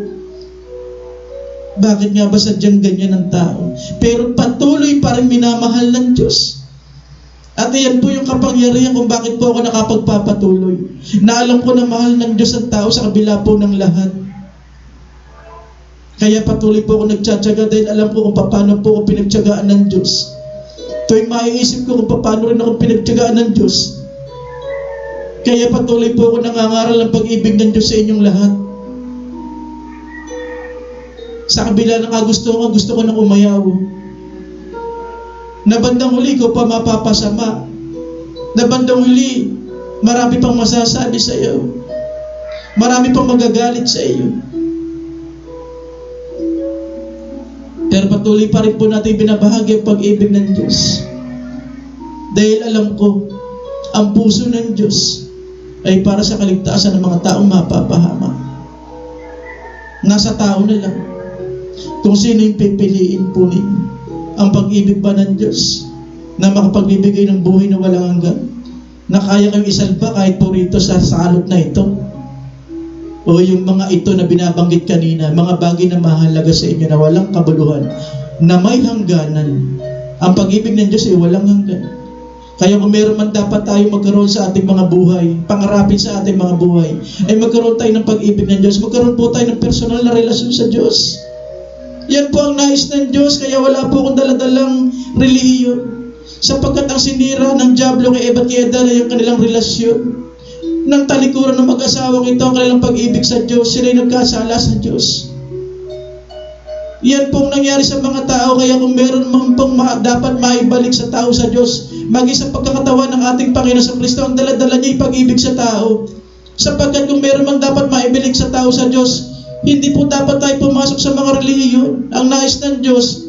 Bakit nga ba sadyang ganyan ang tao? Pero patuloy pa rin minamahal ng Diyos. At iyan po yung kapangyarihan kung bakit po ako nakapagpapatuloy. Na alam ko na mahal ng Diyos ang tao sa kabila po ng lahat. Kaya patuloy po ako nagtsatsaga dahil alam ko kung paano po ako pinagtsagaan ng Diyos. Tuwing maiisip ko kung paano rin ako pinagtsagaan ng Diyos. Kaya patuloy po ako nangangaral ng pag-ibig ng Diyos sa inyong lahat. Sa kabila ng gusto ko nang umayaw. Na bandang huli ko pa mapapasama. Na bandang huli, marami pang masasabi sa iyo. Marami pang magagalit sa iyo. Pero patuloy pa rin po natin binabahagi ang pag-ibig ng Diyos. Dahil alam ko, ang puso ng Diyos ay para sa kaligtasan ng mga taong mapapahama. Nasa tao na lang kung sino yung pipiliin po ninyo. Ang pag-ibig ba ng Diyos na makapagbibigay ng buhay na walang hanggan, na kaya kayong isalba kahit po rito sa salot na ito, o yung mga ito na binabanggit kanina, mga bagay na mahalaga sa inyo na walang kabuluhan, na may hangganan. Ang pag-ibig ng Diyos ay walang hanggan. Kaya kung meron man dapat tayo magkaroon sa ating mga buhay, pangarapin sa ating mga buhay, ay magkaroon tayo ng pag-ibig ng Diyos, magkaroon po tayo ng personal na relasyon sa Diyos. Yan po ang nais ng Diyos, kaya wala po akong daladalang relihiyon. Sapagkat ang sinira ng Diablo kay Eva at kay Adan ay yung kanilang relasyon. Nang talikuran ng mag-asawang ito ang kanilang pag-ibig sa Diyos, sila'y nagkasala sa Diyos. Yan pong nangyari sa mga tao, kaya kung meron man pong dapat maibalik sa tao sa Diyos, maging sa pagkakatawan ng ating Panginoon sa Kristo, ang daladala niya yung pag-ibig sa tao. Sapagkat kung meron man dapat maibalik sa tao sa Diyos, hindi po dapat tayo pumasok sa mga relihiyon. Ang nais ng Diyos,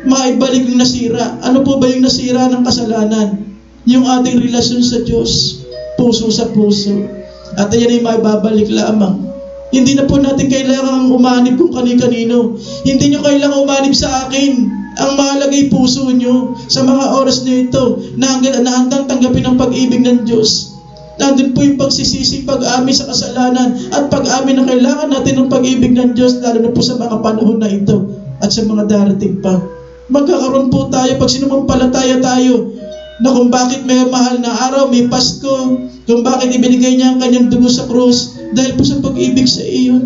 maibalik yung nasira. Ano po ba yung nasira ng kasalanan? Yung ating relasyon sa Diyos, puso sa puso. At ayan ay maibabalik lamang. Hindi na po natin kailangang umanib kung kani-kanino. Hindi nyo kailangang umanib sa akin. Ang mahalagay puso nyo sa mga oras na ito na handang tanggapin ang pag-ibig ng Diyos. Nandun po yung pagsisisi, pag-amin sa kasalanan at pag-amin na kailangan natin ng pag-ibig ng Diyos, lalo na po sa mga panahon na ito at sa mga darating pa. Magkakaroon po tayo pag sinumampalataya tayo na kung bakit may mahal na araw, may Pasko, kung bakit ibinigay niya ang kanyang dugo sa krus, dahil po sa pag-ibig sa iyo.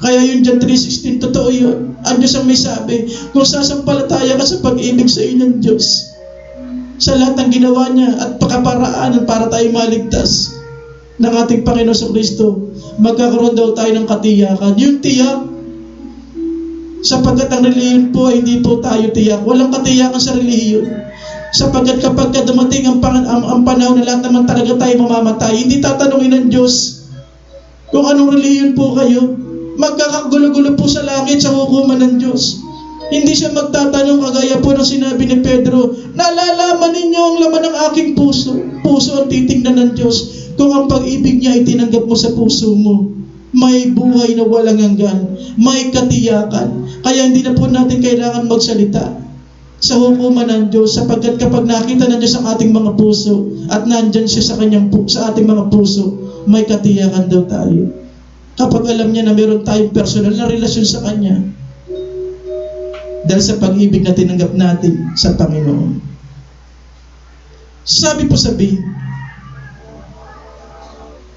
Kaya yung John 3:16, totoo yun. Ang Diyos ang may sabi, kung sasampalataya ka sa pag-ibig sa iyo ng Diyos, sa lahat ng ginawa niya at pakaparaanan para tayo maligtas ng ating Panginoon sa Kristo, magkakaroon daw tayo ng katiyakan. Yung tiyak, sapagkat ang relihiyon po ay hindi po tayo tiyak. Walang katiyakan sa relihiyon. Sapagkat kapag dumating ang panahon na lahat naman talaga tayo mamamatay, hindi tatanungin ng Diyos kung anong relihiyon po kayo. Magkakagulo-gulo po sa langit sa hukuman ng Diyos. Hindi siya magtatanong kagaya po ng sinabi ni Pedro, nalalaman ninyo ang laman ng aking puso. Puso ang titingnan ng Diyos. Kung ang pag-ibig niya ay tinanggap mo sa puso mo, may buhay na walang hanggan, may katiyakan. Kaya hindi na po natin kailangan magsalita sa hukuman ng Diyos, sapagkat kapag nakita ng Diyos ang ating mga puso at nandyan siya sa ating mga puso, may katiyakan daw tayo. Kapag alam niya na meron tayong personal na relasyon sa Kanya, dahil sa pag-ibig na tinanggap natin sa Panginoon. Sabi po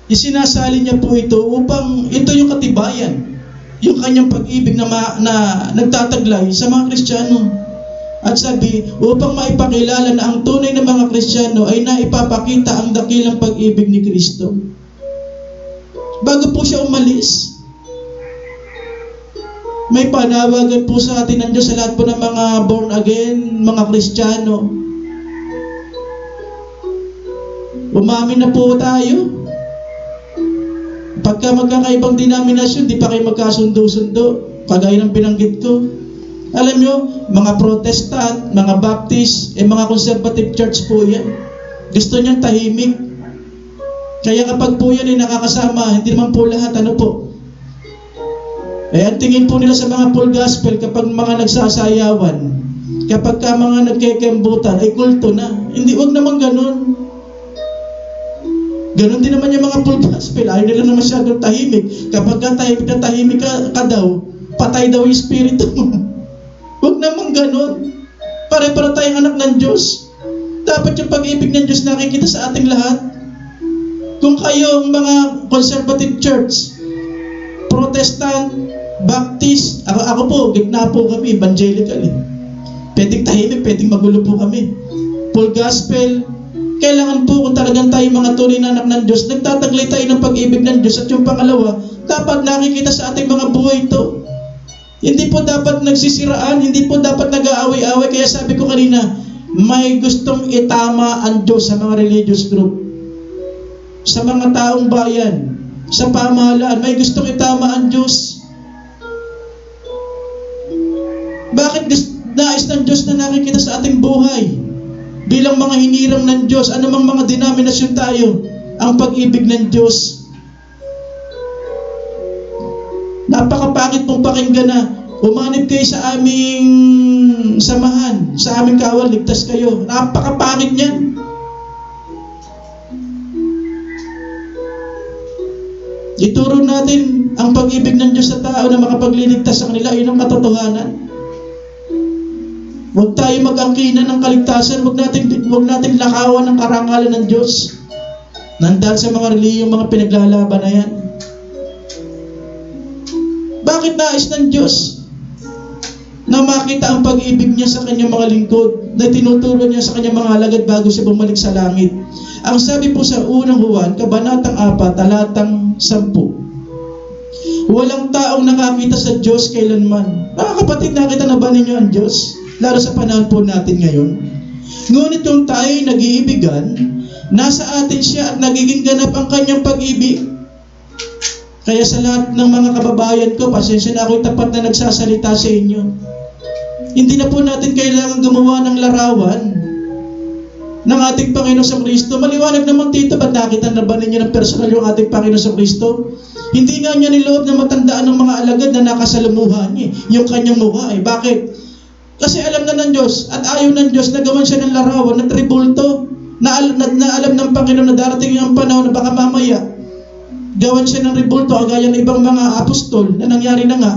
isinasali niya po ito upang ito yung katibayan, yung kanyang pag-ibig na nagtataglay sa mga Kristiyano. At sabi, upang maipakilala na ang tunay na mga Kristiyano ay naipapakita ang dakilang pag-ibig ni Kristo. Bago po siya umalis, may panawagan po sa atin ng Diyos sa lahat po ng mga born again, mga Kristiyano. Umamin na po tayo. Pagka magkakaibang denominasyon, di pa kayo magkasundo-sundo, kagaya ng binanggit ko. Alam nyo, mga Protestant, mga Baptist, mga Conservative Church po yan. Gusto niyang tahimik. Kaya kapag po yan ay nakakasama, hindi naman po lahat, ang tingin po nila sa mga full gospel kapag mga nagsasayawan, kapag ka mga nagkekembutan, ay kulto na. Hindi, wag naman ganun. Ganun din naman yung mga full gospel. Ayaw nila na masyadong tahimik. Kapag ka tahimik ka daw, patay daw yung spirito mo. Wag naman ganun. Pare-para tayong anak ng Diyos. Dapat yung pag-ibig ng Diyos nakikita sa ating lahat. Kung kayong mga conservative church, Protestant, Baptist, ako po, gitna po kami, evangelical. Pwedeng tahimik, pwedeng magulo po kami. Full gospel, kailangan po kung talagang tayo mga tunay na anak ng Diyos, nagtataglay tayo ng pag-ibig ng Diyos. At yung pangalawa, dapat nakikita sa ating mga buhay ito. Hindi po dapat nagsisiraan, hindi po dapat nag-aaway-aaway. Kaya sabi ko kanina, may gustong itama ang Diyos sa mga religious group, sa mga taong bayan, sa pamahalaan, may gustong itama ang Diyos. Bakit nais ng Diyos na nakikita sa ating buhay? Bilang mga hinirang ng Diyos, anumang mga denominasyon tayo, ang pag-ibig ng Diyos. Napakapakit pong pakinggan na umanib kayo sa aming samahan, sa aming kawal, ligtas kayo. Napakapakit niyan. Ituro natin ang pag-ibig ng Diyos sa tao na makapagliligtas sa kanila. Yun ang katotohanan. Huwag tayo mag-angkinan ng kaligtasan. Huwag natin lakawan ng karangalan ng Diyos. Nandahil sa mga reliyong mga pinaglalaban na yan. Bakit nais ng Diyos na makita ang pag-ibig niya sa kanyang mga lingkod, na tinuturo niya sa kanyang mga alagad bago siya bumalik sa langit? Ang sabi po sa unang Juan, kabanatang 4, talatang 10, walang taong nakakita sa Diyos kailanman. Mga kapatid, nakita na ba ninyo ang Diyos? Lalo sa panahon po natin ngayon. Ngunit kung tayo'y nag-iibigan, nasa atin siya at nagiging ganap ang kanyang pag-ibig. Kaya sa lahat ng mga kababayan ko, pasensya na ako'y tapat na nagsasalita sa inyo. Hindi na po natin kailangan gumawa ng larawan ng ating Panginoon sa Kristo. Maliwanag naman dito, ba't nakita na ba ninyo ng personal yung ating Panginoon sa Kristo? Hindi nga niya niloob na matandaan ng mga alagad na nakasalumuhan niya yung kanyang mukha. Bakit? Kasi alam na ng Diyos at ayaw ng Diyos na gawan siya ng larawan, ng tribulto, na alam ng Panginoon na darating yung panahon na baka mamaya gawan siya ng ribulto kagaya ng ibang mga apostol na nangyari na nga.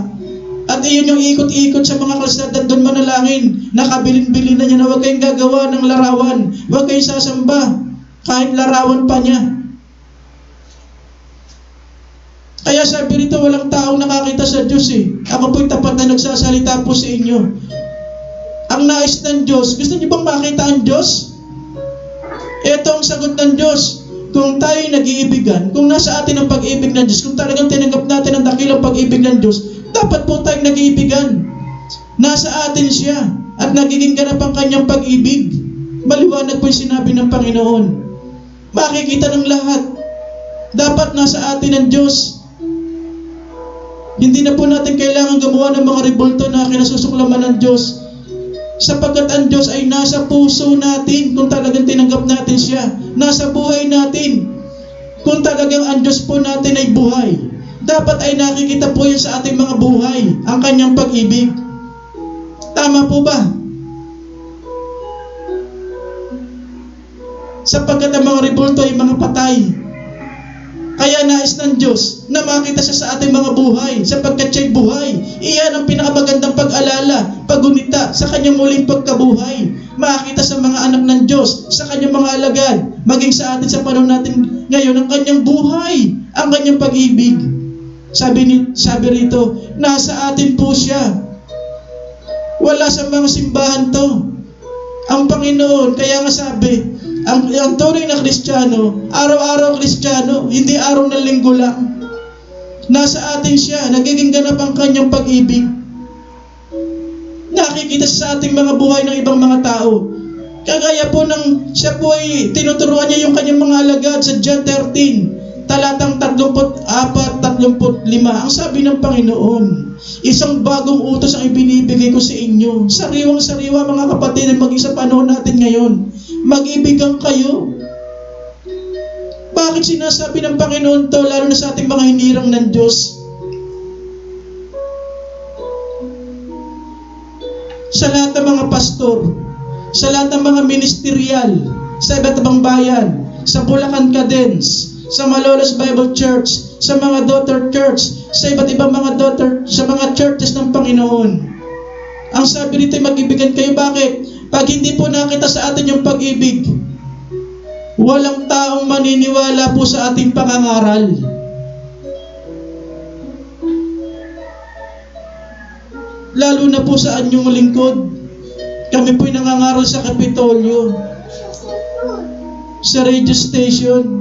At iyon yung ikot-ikot sa mga kalsada, doon manalangin, nakabilin-bilin na niya na huwag kayong gagawa ng larawan, huwag kayong sasamba kahit larawan pa niya. Kaya sabi rito, walang taong nakakita sa Diyos. Ako po'y tapat na nagsasalita po sa inyo. Ang nais ng Diyos, gusto niyo bang makita ang Diyos? Ito ang sagot ng Diyos. Kung tayo'y nag-iibigan, kung nasa atin ang pag-ibig ng Diyos, kung talagang tinanggap natin ang dakilang pag-ibig ng Diyos, dapat po tayong nag-iibigan. Nasa atin siya at nagiging ganap ang kanyang pag-ibig. Maliwanag po yung sinabi ng Panginoon. Makikita ng lahat. Dapat nasa atin ang Diyos. Hindi na po natin kailangan gumawa ng mga rebulto na kinasusuklaman ng Diyos. Sapagkat ang Diyos ay nasa puso natin kung talagang tinanggap natin siya. Nasa buhay natin. Kung talagang ang Diyos po natin ay buhay, dapat ay nakikita po yan sa ating mga buhay, ang kanyang pag-ibig. Tama po ba? Sapagkat ang mga rebulto ay mga patay. Kaya nais ng Diyos na makita siya sa ating mga buhay, sapagkat siya'y buhay. Iyan ang pinakamagandang pag-alala, paggunita sa kanyang muling pagkabuhay. Makita sa mga anak ng Diyos, sa kanyang mga alagad, maging sa atin sa panahon natin ngayon, ang kanyang buhay, ang kanyang pag-ibig. Sabi rito, nasa atin po siya. Wala sa mga simbahan to. Ang Panginoon, kaya nga sabi, ang tunay na Kristiyano, araw-araw Kristiyano, hindi araw ng linggo lang. Nasa atin siya, nagiging ganap ang kanyang pag-ibig. Nakikita sa ating mga buhay ng ibang mga tao. Kagaya po ng siya po ay tinuturuan niya yung kanyang mga alagad sa John 13, talatang 34-35. Ang sabi ng Panginoon, isang bagong utos ang ibinibigay ko sa inyo. Sariwang-sariwa mga kapatid, maging sa panahon natin ngayon. Mag-ibigan kayo. Bakit sinasabi ng Panginoon to, lalo na sa ating mga hinirang ng Diyos? Sa lahat ng mga pastor, sa lahat ng mga ministerial, sa iba't ibang bayan, sa Bulacan Cadence, sa Malolos Bible Church, sa mga daughter church, sa iba't ibang mga sa mga churches ng Panginoon. Ang sabi nito ay mag-ibigan kayo. Bakit? Pag hindi po nakita sa atin yung pag-ibig, walang taong maniniwala po sa ating pangangaral. Lalo na po sa anyong lingkod. Kami po'y nangangaral sa Kapitolyo, sa radio station.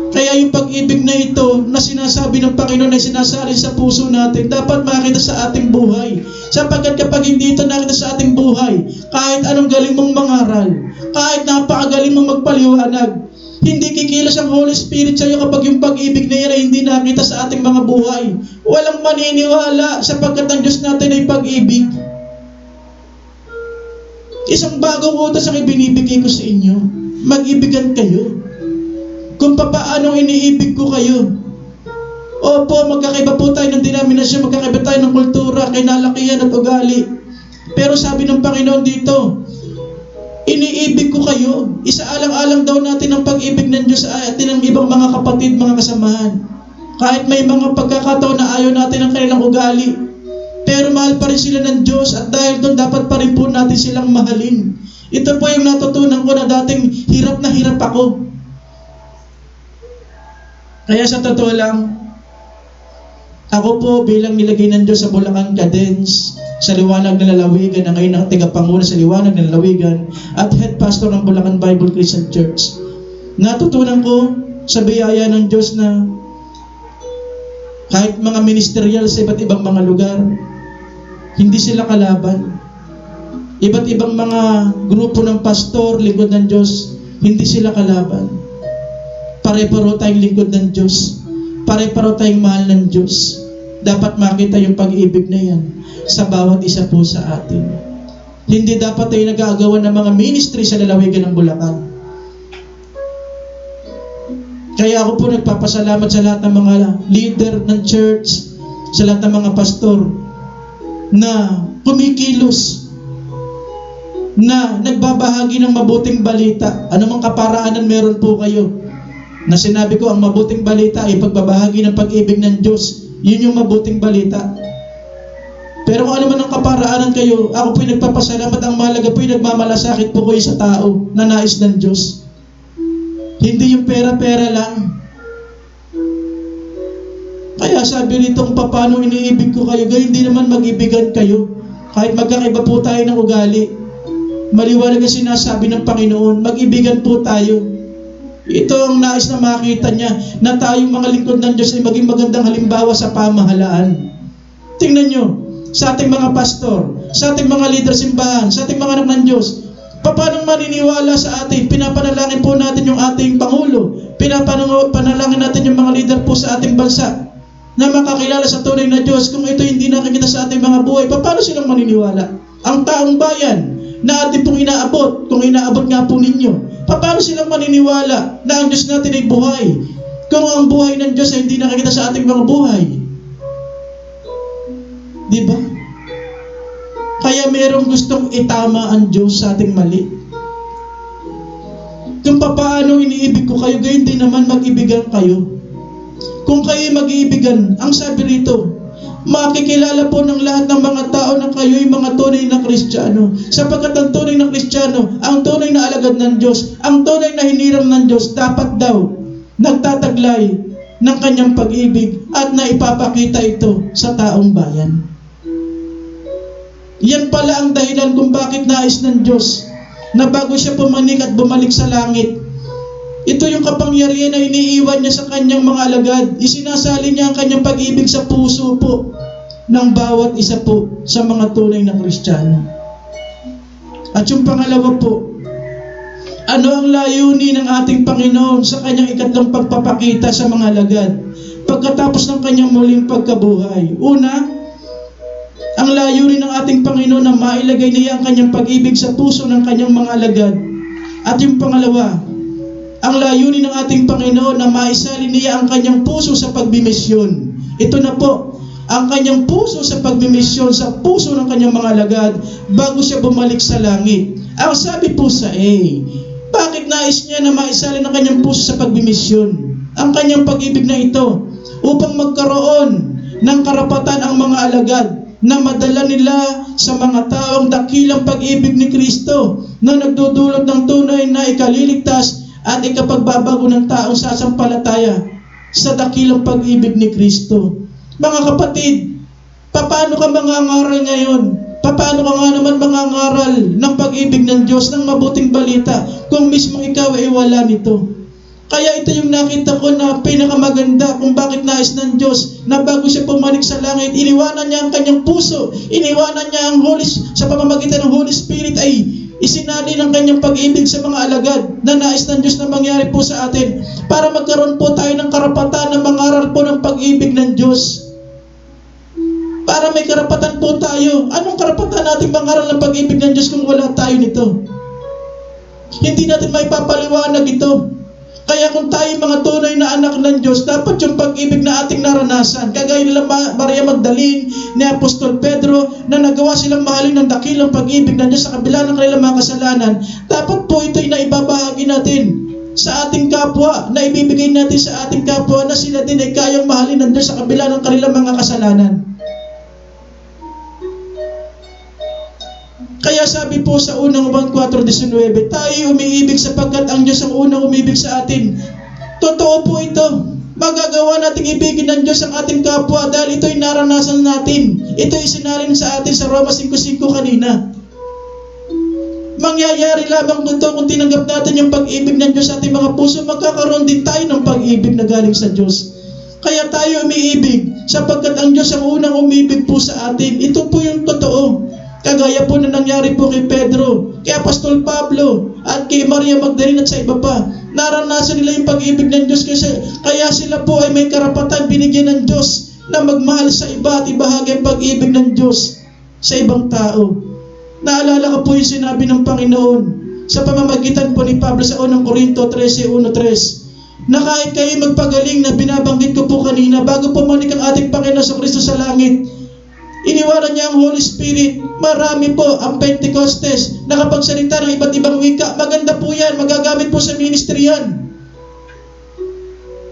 Kaya yung pag-ibig na ito na sinasabi ng Panginoon ay sinasali sa puso natin, dapat makita sa ating buhay. Sapagkat kapag hindi ito nakita sa ating buhay, kahit anong galing mong mangaral, kahit napakagaling mong magpaliwanag, hindi kikilos ang Holy Spirit sa iyo kapag yung pag-ibig na yan ay hindi nakita sa ating mga buhay. Walang maniniwala sapagkat ang Diyos natin ay pag-ibig. Isang bagong utos ang ibinibigay ko sa inyo. Mag-ibigan kayo. Kung papaanong iniibig ko kayo. Opo, magkakaiba po tayo ng denominasyon, magkakaiba tayo ng kultura, kinalakihan at ugali. Pero sabi ng Panginoon dito, iniibig ko kayo. Isaalang-alang daw natin ang pag-ibig ng Diyos sa atin ng ibang mga kapatid, mga kasamahan. Kahit may mga pagkakataon na ayaw natin ang kanilang ugali, pero mahal pa rin sila ng Diyos at dahil doon dapat pa rin po natin silang mahalin. Ito po yung natutunan ko na dating hirap na hirap ako. Kaya sa totoo lang, ako po bilang nilagay ng Diyos sa Bulacan Cadence, sa Liwanag ng Lalawigan, na ngayon ang tagapangulo sa Liwanag ng Lalawigan at head pastor ng Bulacan Bible Christian Church, natutunan ko sa biyaya ng Diyos na kahit mga ministerial sa iba't ibang mga lugar, hindi sila kalaban. Iba't ibang mga grupo ng pastor, lingkod ng Diyos, hindi sila kalaban. Pare-paro tayong lingkod ng Diyos. Pare-paro tayong mahal ng Diyos. Dapat makita yung pag-ibig na yan sa bawat isa po sa atin. Hindi dapat tayo nag-aagawan ng mga ministry sa lalawigan ng Bulacan. Kaya ako po nagpapasalamat sa lahat ng mga leader ng church, sa lahat ng mga pastor na kumikilos, na nagbabahagi ng mabuting balita. Anumang kaparaanan meron po kayo, na sinabi ko, ang mabuting balita ay pagbabahagi ng pag-ibig ng Diyos. Yun yung mabuting balita. Pero kung ano man ang kaparaanan kayo, ako po'y nagpapasalamat. Ang mahalaga po'y nagmamalasakit po kayo sa tao na nais ng Diyos. Hindi yung pera-pera lang. Kaya sabi rito, kung paano iniibig ko kayo, gayon din naman mag-ibigan kayo. Kahit magkakaiba po tayo ng ugali, maliwanag ang sinasabi ng Panginoon, mag-ibigan po tayo. Ito ang nais na makita niya, na tayong mga lingkod ng Diyos ay maging magandang halimbawa sa pamahalaan. Tingnan nyo, sa ating mga pastor, sa ating mga leader simbahan, sa ating mga anak ng Diyos, paano maniniwala sa atin? Pinapanalangin po natin yung ating Pangulo, pinapanalangin natin yung mga leader po sa ating bansa. na makakilala sa tunay na Diyos kung ito hindi nakikita sa ating mga buhay? Paano silang maniniwala? Ang taong bayan na ating pong inaabot, kung inaabot nga po ninyo, paano silang maniniwala na ang Diyos natin ay buhay kung ang buhay ng Diyos ay hindi nakikita sa ating mga buhay? Di ba? Kaya merong gustong itama ang Diyos sa ating mali. Kung paano iniibig ko kayo, gayon din naman mag-ibigan kayo. Kung kayo mag-iibigan, ang sabi rito, makikilala po ng lahat ng mga tao na kayo'y mga tunay na Kristiyano. Sapagkat ang tunay na Kristiyano, ang tunay na alagad ng Diyos, ang tunay na hinirang ng Diyos, dapat daw nagtataglay ng kanyang pag-ibig at naipapakita ito sa taong bayan. Yan pala ang dahilan kung bakit nais ng Diyos na bago siya pumanik at bumalik sa langit, ito yung kapangyarihan na iniiwan niya sa kanyang mga alagad. Isinasali niya ang kanyang pag-ibig sa puso po ng bawat isa po sa mga tunay na Kristiyano. At yung pangalawa po, ano ang layunin ng ating Panginoon sa kanyang ikatlong pagpapakita sa mga alagad pagkatapos ng kanyang muling pagkabuhay? Una, ang layunin ng ating Panginoon na mailagay niya ang kanyang pag-ibig sa puso ng kanyang mga alagad. At yung pangalawa, ang layunin ng ating Panginoon na maisali niya ang kanyang puso sa pagbimisyon. Ito na po, ang kanyang puso sa pagbimisyon sa puso ng kanyang mga alagad bago siya bumalik sa langit. Ang sabi po sa bakit nais niya na maisali ng kanyang puso sa pagbimisyon ang kanyang pag-ibig na ito? Upang magkaroon ng karapatan ang mga alagad na madala nila sa mga taong dakilang pag-ibig ni Kristo na nagdudulot ng tunay na ikaliligtas at ikapagbabago ng taong sasampalataya sa dakilang pag-ibig ni Kristo. Mga kapatid, paano ka mangangaral ngayon? Paano ka nga naman mangangaral ng pag-ibig ng Diyos, ng mabuting balita, kung mismo ikaw ay wala nito? Kaya ito yung nakita ko na pinakamaganda kung bakit nais ng Diyos na bago siya pumalik sa langit, iniwanan niya ang kanyang puso, iniwanan niya ang sa pamamagitan ng Holy Spirit ay isinali ng kanyang pag-ibig sa mga alagad na nais ng Diyos na mangyari po sa atin para magkaroon po tayo ng karapatan na mangaral po ng pag-ibig ng Diyos. Para may karapatan po tayo. Anong karapatan natin mangaral ng pag-ibig ng Diyos kung wala tayo nito? Hindi natin may papaliwanag ito. Kaya kung tayo mga tunay na anak ng Diyos, dapat yung pag-ibig na ating naranasan, kagaya nila Maria Magdalene, ni Apostol Pedro, na nagawa silang mahalin ng dakilang pag-ibig ng Diyos sa kabila ng kanilang mga kasalanan, dapat po ito'y naibabahagi natin sa ating kapwa, na ibibigay natin sa ating kapwa na sila din ay kayang mahalin ng Diyos sa kabila ng kanilang mga kasalanan. Kaya sabi po sa unang Juan 4:19, tayo umiibig sapagkat ang Diyos ang unang umibig sa atin. Totoo po ito. Magagawa nating ibigin ng Diyos ang ating kapwa dahil ito'y naranasan natin. Ito'y isinalin sa atin sa Roma 5:5 kanina. Mangyayari lamang ito kung tinanggap natin yung pag-ibig ng Diyos sa ating mga puso, magkakaroon din tayo ng pag-ibig na galing sa Diyos. Kaya tayo umiibig sapagkat ang Diyos ang unang umibig po sa atin. Ito po yung totoo. Kagaya po na nangyari po kay Pedro, kay Apostol Pablo, at kay Maria Magdalene at sa iba pa. Naranasan nila yung pag-ibig ng Diyos kaya sila po ay may karapatan binigyan ng Diyos na magmahal sa iba at ibahagi ang pag-ibig ng Diyos sa ibang tao. Naalala ko po yung sinabi ng Panginoon sa pamamagitan po ni Pablo sa 1 Corinto 13:1-3 na kahit kayo magpagaling na binabanggit ko po kanina bago pumanik ang ating Panginoon sa Kristo sa langit, iniwanan niya ang Holy Spirit. Marami po ang Pentecostes, nakapagsalita ng iba't ibang wika. Maganda po yan, magagamit po sa ministry yan.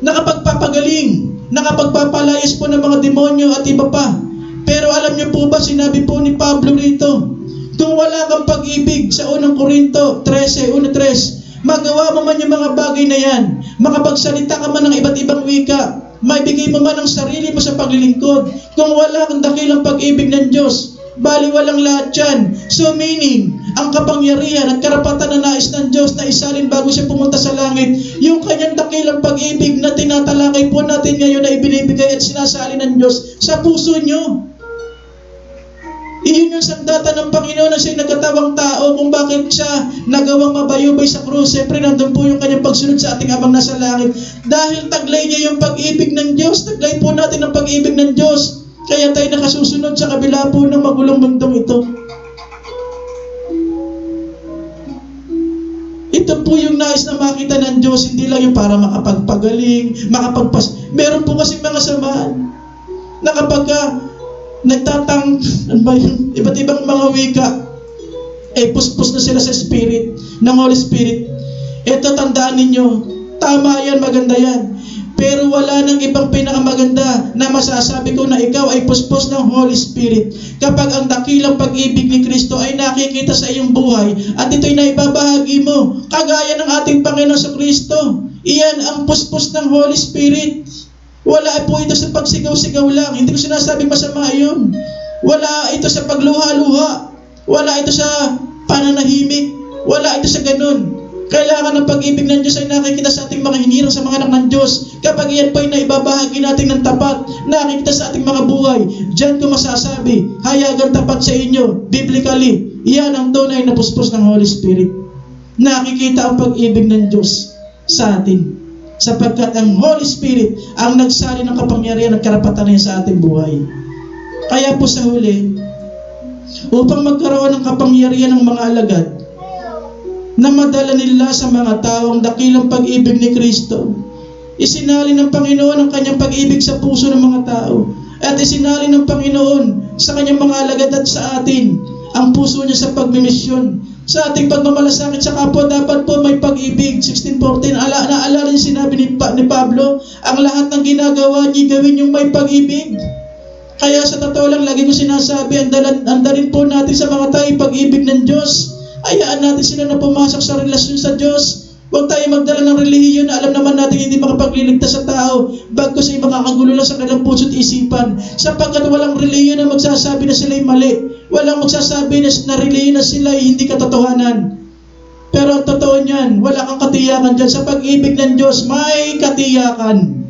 Nakapagpapagaling, nakapagpapalayas po ng mga demonyo at iba pa. Pero alam niyo po ba, sinabi po ni Pablo rito, kung wala kang pag-ibig sa 1 Corinto 13:1-3, magawa mo man yung mga bagay na yan, makapagsalita ka man ng iba't ibang wika, maibigay mo man ang sarili mo sa paglilingkod, kung wala kang dakilang pag-ibig ng Diyos, bali walang lahat yan. So meaning, ang kapangyarihan at karapatan na nais ng Diyos na isalin bago siya pumunta sa langit, yung kanyang dakilang pag-ibig na tinatalakay po natin ngayon na ibinibigay at sinasali ng Diyos sa puso nyo. Iyon yung sandata ng Panginoon na siya'y nagkatawang tao kung bakit siya nagawang mabayubay sa krus. Siyempre, nandun po yung kanyang pagsunod sa ating Amang nasa langit. Dahil taglay niya yung pag-ibig ng Diyos, taglay po natin ang pag-ibig ng Diyos. Kaya tayo nakasusunod sa kabila po ng magulong mundong ito. Ito po yung nais na makita ng Diyos, hindi lang yung para makapagpagaling, meron po kasi mga samaan na kapag iba't ibang mga wika, puspos na sila sa Spirit, ng Holy Spirit. Ito, tandaan ninyo, tama yan, maganda yan. Pero wala nang ibang pinakamaganda na masasabi ko na ikaw ay puspos ng Holy Spirit. Kapag ang dakilang pag-ibig ni Kristo ay nakikita sa iyong buhay at ito'y naibabahagi mo, kagaya ng ating Panginoon sa Kristo, iyan ang puspos ng Holy Spirit. Wala po ito sa pagsigaw-sigaw lang. Hindi ko sinasabing masama yun. Wala ito sa pagluha-luha. Wala ito sa pananahimik. Wala ito sa ganun. Kailangan ng pag-ibig ng Diyos ay nakikita sa ating mga hinirang sa mga anak ng Diyos. Kapag iyan po ay naibabahagi natin ng tapat, nakikita sa ating mga buhay, diyan ko masasabi, hayagan tapat sa inyo, biblically, iyan ang tunay na puspos ng Holy Spirit. Nakikita ang pag-ibig ng Diyos sa atin. Sapagkat ang Holy Spirit ang nagsali ng kapangyarihan at karapatan niya sa ating buhay. Kaya po sa huli, upang magkaroon ng kapangyarihan ng mga alagad, na madala nila sa mga taong dakilang pag-ibig ni Kristo, isinali ng Panginoon ang kanyang pag-ibig sa puso ng mga tao, at isinali ng Panginoon sa kanyang mga alagad at sa atin ang puso niya sa pagmimisyon. Sa ating pagmamalasakit sa kapwa, dapat po may pag-ibig. 16:14, naalala yung sinabi ni Pablo, ang lahat ng ginagawa niya gawin yung may pag-ibig. Kaya sa totoo lang, lagi ko sinasabi, andalin po natin sa mga tayo pag-ibig ng Diyos. Hayaan natin sila na pumasok sa relasyon sa Diyos. Huwag tayo magdala ng relihiyon na alam naman natin hindi makapagliligtas sa tao, bagkus ay makakagulo lang sa kanilang puso't isipan. Sapagkat walang relihiyon na magsasabi na sila'y mali. Walang magsasabi na relihiyon na sila'y hindi katotohanan. Pero ang totoo niyan, wala kang katiyakan dyan. Sa pag-ibig ng Diyos, may katiyakan.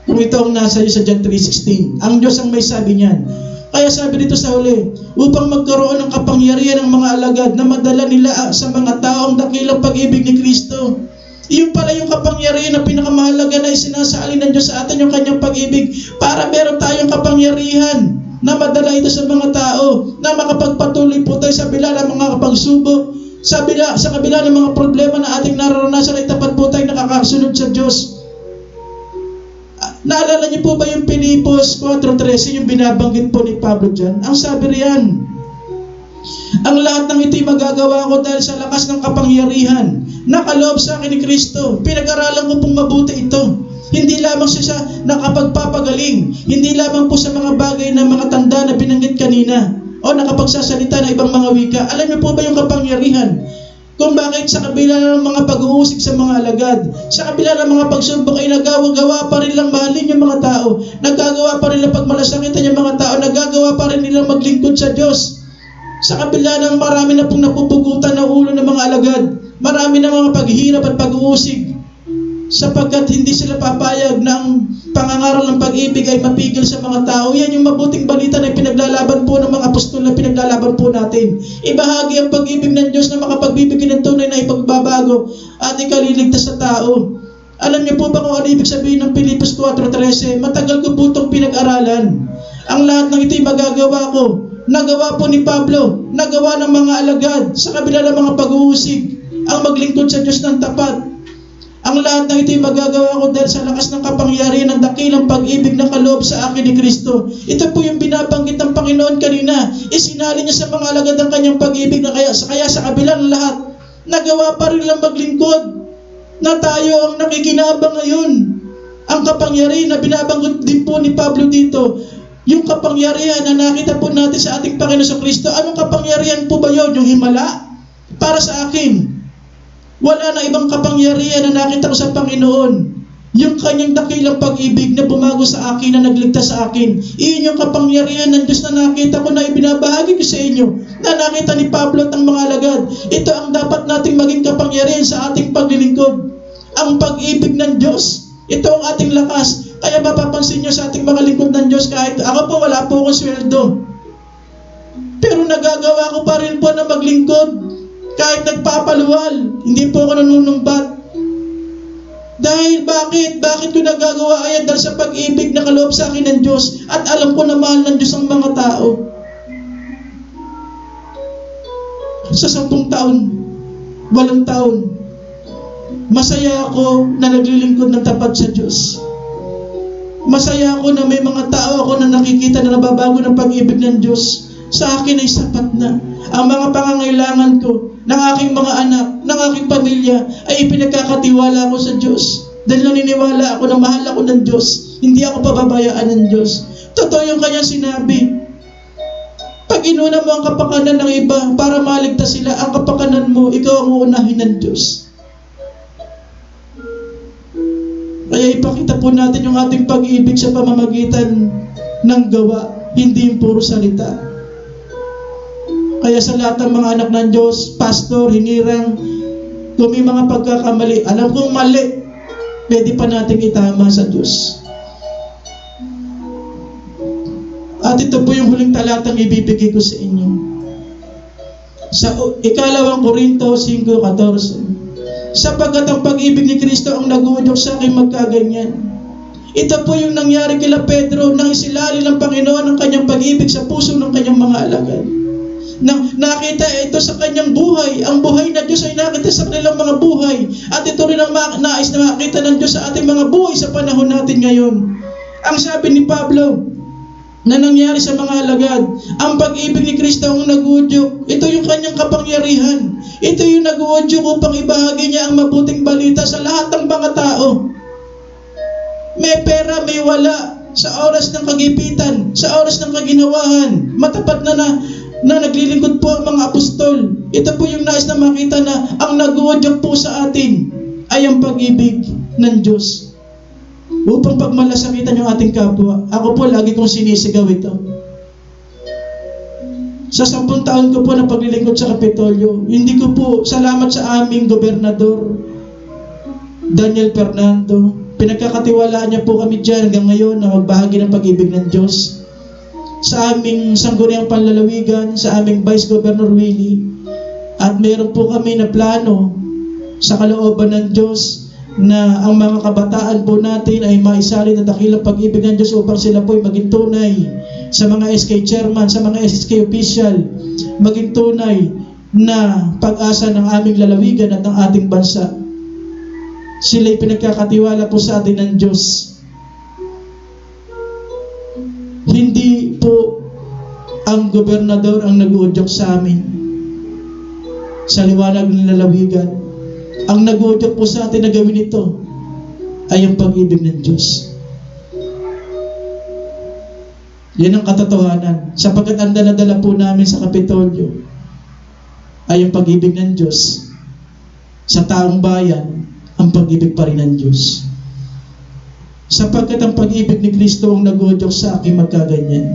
Kung ito ang nasa iyo sa John 3:16, ang Diyos ang may sabi niyan. Kaya sabi dito sa huli, upang magkaroon ng kapangyarihan ng mga alagad na madala nila sa mga taong dakilang pag-ibig ni Kristo. Iyon pala yung kapangyarihan na pinakamahalaga na isinasaalin ng Diyos sa atin, yung kanyang pag-ibig, para meron tayong kapangyarihan na madala ito sa mga tao, na makapagpatuloy po tayo sa kabila ng mga pagsubok, sa kabila ng mga problema na ating nararanasan, ay tapat po tayo nakakasunod sa Diyos. Naalala niyo po ba yung Pilipos 4:13, yung binabanggit po ni Pablo dyan? Ang sabi riyan, ang lahat ng ito'y magagawa ko dahil sa lakas ng kapangyarihan na kaloob sa akin ni Kristo. Pinag-aralan ko pong mabuti ito. Hindi lamang siya nakapagpapagaling, hindi lamang po sa mga bagay na mga tanda na binanggit kanina, o nakapagsasalita na ibang mga wika. Alam niyo po ba yung kapangyarihan? Kung bakit sa kabila ng mga pag-uusig sa mga alagad, sa kabila ng mga pagsubok ay nagagawa pa rin lang mahalin yung mga tao, nagagawa pa rin lang pagmalasakitan yung mga tao, nagagawa pa rin nilang maglingkod sa Diyos. Sa kabila ng marami na pong napupugutan ng ulo ng mga alagad, marami na mga paghihirap at pag-uusig, sapagkat hindi sila papayag na ang pangangaral ng pag-ibig ay mapigil sa mga tao. Yan yung mabuting balita na pinaglalaban po ng mga apostol, na pinaglalaban po natin. Ibahagi ang pag-ibig ng Diyos na makapagbibigay ng tunay na ipagbabago at ikaliligtas sa tao. Alam niyo po ba kung ano ibig sabihin ng Pilipos 4:13? Matagal ko po itong pinag-aralan. Ang lahat ng ito'y magagawa ko. Nagawa po ni Pablo, nagawa ng mga alagad sa kabila ng mga pag-uusig, ang maglingkod sa Diyos ng tapat. Ang lahat ng ito'y magagawa ko dahil sa lakas ng kapangyarihan ng dakilang pag-ibig na kaloob sa akin ni Kristo. Ito po yung binabanggit ng Panginoon kanina. Isinali niya sa mga alagad ang kanyang pag-ibig na kaya sa kabila ng lahat, nagawa pa rin lang maglingkod, na tayo ang nakikinabang ngayon. Ang kapangyarihan na binabanggit din po ni Pablo dito, yung kapangyarihan na nakita po natin sa ating Panginoon sa Kristo. Anong kapangyarihan po ba yun? Yung himala? Para sa akin, wala na ibang kapangyarihan na nakita ko sa Panginoon. Yung kanyang dakilang pag-ibig na bumago sa akin, na nagligtas sa akin. Iyon yung kapangyarihan ng Diyos na nakita ko, na ibinabahagi ko sa inyo, na nakita ni Pablo at ang mga alagad. Ito ang dapat nating maging kapangyarihan sa ating paglilingkod. Ang pag-ibig ng Diyos. Ito ang ating lakas. Kaya mapapansin nyo sa ating mga lingkod ng Diyos, kahit ako po wala po akong sweldo. Pero nagagawa ko pa rin po na maglingkod. Kahit nagpapaluwal, hindi po ako nanunumbat. Dahil bakit? Bakit ko nagagawa? Ayan, dahil sa pag-ibig na kaloob sa akin ng Diyos. At alam ko na mahal ng Diyos ang mga tao. Sa 10 taon, 8 taon, masaya ako na naglilingkod ng tapat sa Diyos. Masaya ako na may mga tao ako na nakikita na nababago ng pag-ibig ng Diyos. Sa akin ay sapat na. Ang mga pangangailangan ko, ng aking mga anak, ng aking pamilya, ay ipinagkakatiwala ko sa Diyos. Dahil naniniwala ako na mahal ako ng Diyos. Hindi ako pababayaan ng Diyos. Totoo yung kanyang sinabi. Pag inuna mo ang kapakanan ng iba para maligtas sila, ang kapakanan mo, ikaw ang uunahin ng Diyos. Kaya ipakita po natin yung ating pag-ibig sa pamamagitan ng gawa, hindi yung puro salita. Kaya sa lahat ng mga anak ng Diyos, pastor, hinirang, kung may mga pagkakamali, alam kong mali, pwede pa nating itama sa Diyos. At ito po yung huling talatang ibibigay ko sa inyo. Sa 2 Korinto 5:14. Sapagkat ang pag-ibig ni Kristo ang nagudyok sa akin magkaganyan. Ito po yung nangyari kila Pedro nang isilali ng Panginoon ang kanyang pag-ibig sa puso ng kanyang mga alagad. Nang nakita ito sa kanyang buhay, ang buhay na Diyos ay nakita sa kanilang mga buhay. At ito rin ang nais na makita ng Diyos sa ating mga buhay sa panahon natin ngayon. Ang sabi ni Pablo, na nangyari sa mga alagad, ang pag-ibig ni Kristo ang nagudyok. Ito yung kanyang kapangyarihan. Ito yung nagudyok upang ibahagi niya ang mabuting balita sa lahat ng mga tao. May pera, may wala, sa oras ng kagipitan, sa oras ng kaginawahan, matapat na naglilingkod po ang mga apostol. Ito po yung nais na makita na ang nagudyok po sa atin ay ang pag-ibig ng Diyos. Upang pagmalasakitan yung ating kapwa. Ako po lagi kong sinisigaw ito. Sa 10 taon ko po na paglilingkod sa Kapitolyo, hindi ko po salamat sa aming gobernador, Daniel Fernando. Pinagkakatiwalaan niya po kami dyan hanggang ngayon na magbahagi ng pag-ibig ng Diyos. Sa aming sangguniang panlalawigan, sa aming Vice Governor Willie, at meron po kami na plano sa kalooban ng Diyos na ang mga kabataan po natin ay maisali na dakilang pag-ibig ng Diyos upang sila po ay maging tunay sa mga SK chairman, sa mga SK official, maging tunay na pag-asa ng aming lalawigan at ng ating bansa. Sila ay pinagkakatiwala po sa atin ng Diyos. Hindi po ang gobernador ang nag-uudyok sa amin sa liwanag ng lalawigan. Ang nag-uudyok po sa atin na gawin ito ay ang pag-ibig ng Diyos. Yan ang katotohanan. Sapagkat ang dala-dala po namin sa Kapitolyo ay ang pag-ibig ng Diyos. Sa taong bayan, ang pag-ibig pa rin ng Diyos. Sapagkat ang pag-ibig ni Kristo ang nag-uudyok sa akin magkaganyan.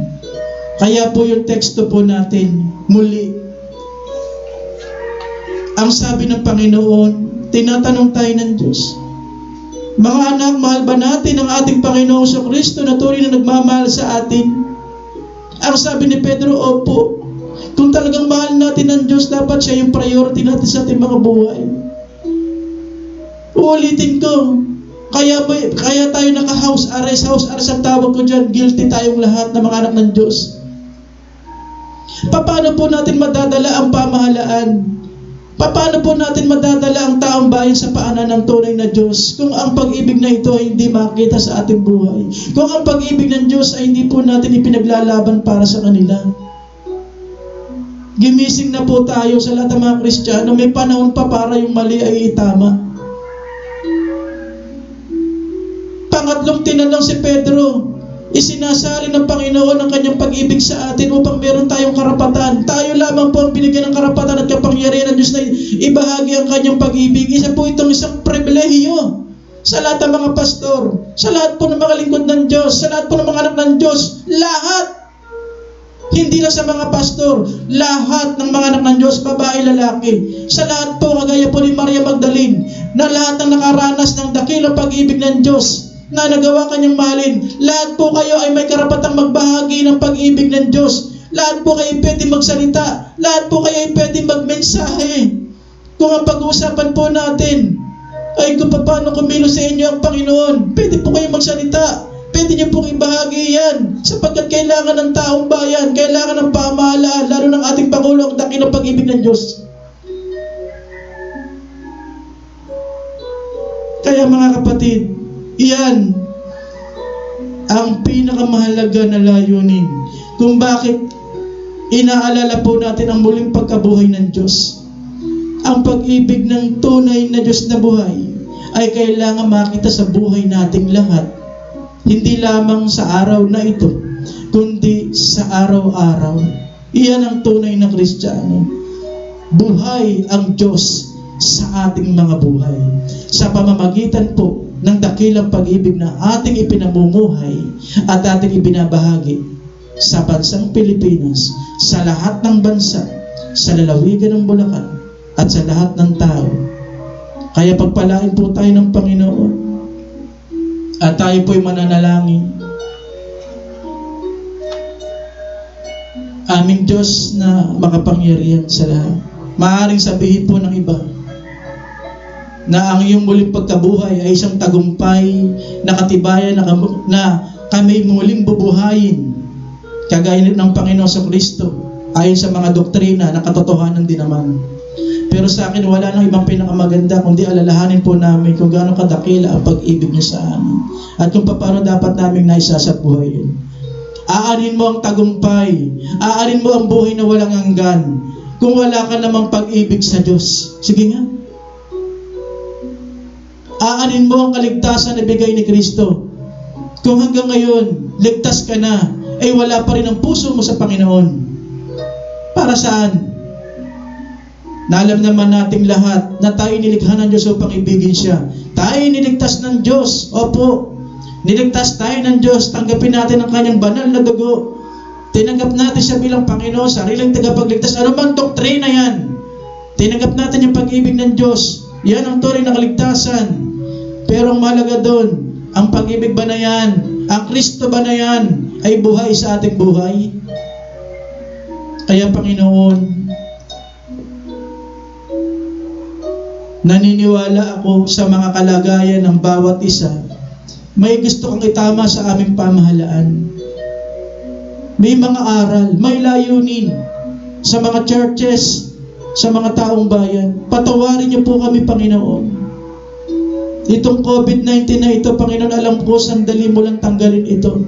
Kaya po yung teksto po natin, muli, ang sabi ng Panginoon, tinatanong tayo ng Diyos, mga anak, mahal ba natin ang ating Panginoong sa Kristo na tunay na nagmamahal sa atin? Ang sabi ni Pedro, opo. Kung talagang mahal natin ang Diyos, dapat siya yung priority natin sa ating mga buhay. Uulitin ko, kaya tayo naka-house arrest. House arrest ang tawag ko dyan. Guilty tayong lahat na mga anak ng Diyos. Paano po natin madadala ang pamahalaan? Paano po natin madadala ang taong bayan sa paanan ng tunay na Diyos kung ang pag-ibig na ito ay hindi makita sa ating buhay? Kung ang pag-ibig ng Diyos ay hindi po natin ipinaglalaban para sa kanila? Gimising na po tayo sa lahat ng mga Kristiyano. May panahon pa para yung mali ay itama. Pangatlong tinanong si Pedro, isinasali ng Panginoon ang kanyang pag-ibig sa atin upang meron tayong karapatan. Tayo lamang po ang binigyan ng karapatan at kapangyarihan ng Diyos na ibahagi ang kanyang pag-ibig. Isa po itong isang pribilehiyo sa lahat ng mga pastor, sa lahat po ng mga lingkod ng Diyos, sa lahat po ng mga anak ng Diyos. Lahat! Hindi lang sa mga pastor, lahat ng mga anak ng Diyos, babae, lalaki. Sa lahat po, kagaya po ni Maria Magdalene, na lahat ng nakaranas ng dakilang pag-ibig ng Diyos, na nagawa kanyang mahalin. Lahat po kayo ay may karapatang magbahagi ng pag-ibig ng Diyos. Lahat po kayo pwede magsalita. Lahat po kayo pwede magmensahe. Kung ang pag-uusapan po natin ay kung paano kumilos sa inyo ang Panginoon, pwede po kayo magsalita. Pwede niyo pong ibahagi yan. Sapagkat kailangan ng taong bayan, kailangan ng pamahalaan, lalo ng ating Pangulo, ang dakilang pag-ibig ng Diyos. Kaya mga kapatid, iyan ang pinakamahalaga na layunin kung bakit inaalala po natin ang muling pagkabuhay ng Diyos. Ang pag-ibig ng tunay na Diyos na buhay ay kailangan makita sa buhay nating lahat. Hindi lamang sa araw na ito, kundi sa araw-araw. Iyan ang tunay na Kristiyano. Buhay ang Diyos sa ating mga buhay. Sa pamamagitan po ng dakilang pag-ibig na ating ipinamumuhay at ating ibinabahagi sa bansang Pilipinas, sa lahat ng bansa, sa lalawigan ng Bulacan, at sa lahat ng tao. Kaya pagpalain po tayo ng Panginoon at tayo po'y mananalangin. Aming Diyos na makapangyarihan sa lahat. Maaaring sabihin po ng iba na ang iyong muling pagkabuhay ay isang tagumpay na katibayan na kami muling bubuhayin kagaya ng Panginoon sa Kristo ayon sa mga doktrina na katotohanan din naman. Pero sa akin wala nang ibang pinakamaganda kundi alalahanin po namin kung gaano kadakila ang pag-ibig niyo sa amin at kung paano dapat namin naisa sa buhay yun. Aanin mo ang tagumpay, aanin mo ang buhay na walang hanggan kung wala ka namang pag-ibig sa Diyos. Sige nga. Aanin mo ang kaligtasan na bigay ni Kristo. Kung hanggang ngayon, ligtas ka na, ay wala pa rin ang puso mo sa Panginoon. Para saan? Naalam naman nating lahat na tayo nilikha ng Diyos upang ibigin siya. Tayo niligtas ng Diyos. Opo, niligtas tayo ng Diyos. Tanggapin natin ang kanyang banal na dugo. Tinanggap natin siya bilang Panginoon, sariling tagapagligtas. Ano bang doktrina yan? Tinanggap natin yung pag-ibig ng Diyos. Yan ang tunay na kaligtasan. Pero ang mahalaga doon, ang pag-ibig ba na yan, ang Kristo ba na yan, ay buhay sa ating buhay? Kaya Panginoon, naniniwala ako sa mga kalagayan ng bawat isa. May gusto kong itama sa aming pamahalaan. May mga aral, may layunin sa mga churches, sa mga taong bayan. Patawarin niyo po kami, Panginoon. Itong COVID-19 na ito, Panginoon, alam ko, sandali mo lang tanggalin ito.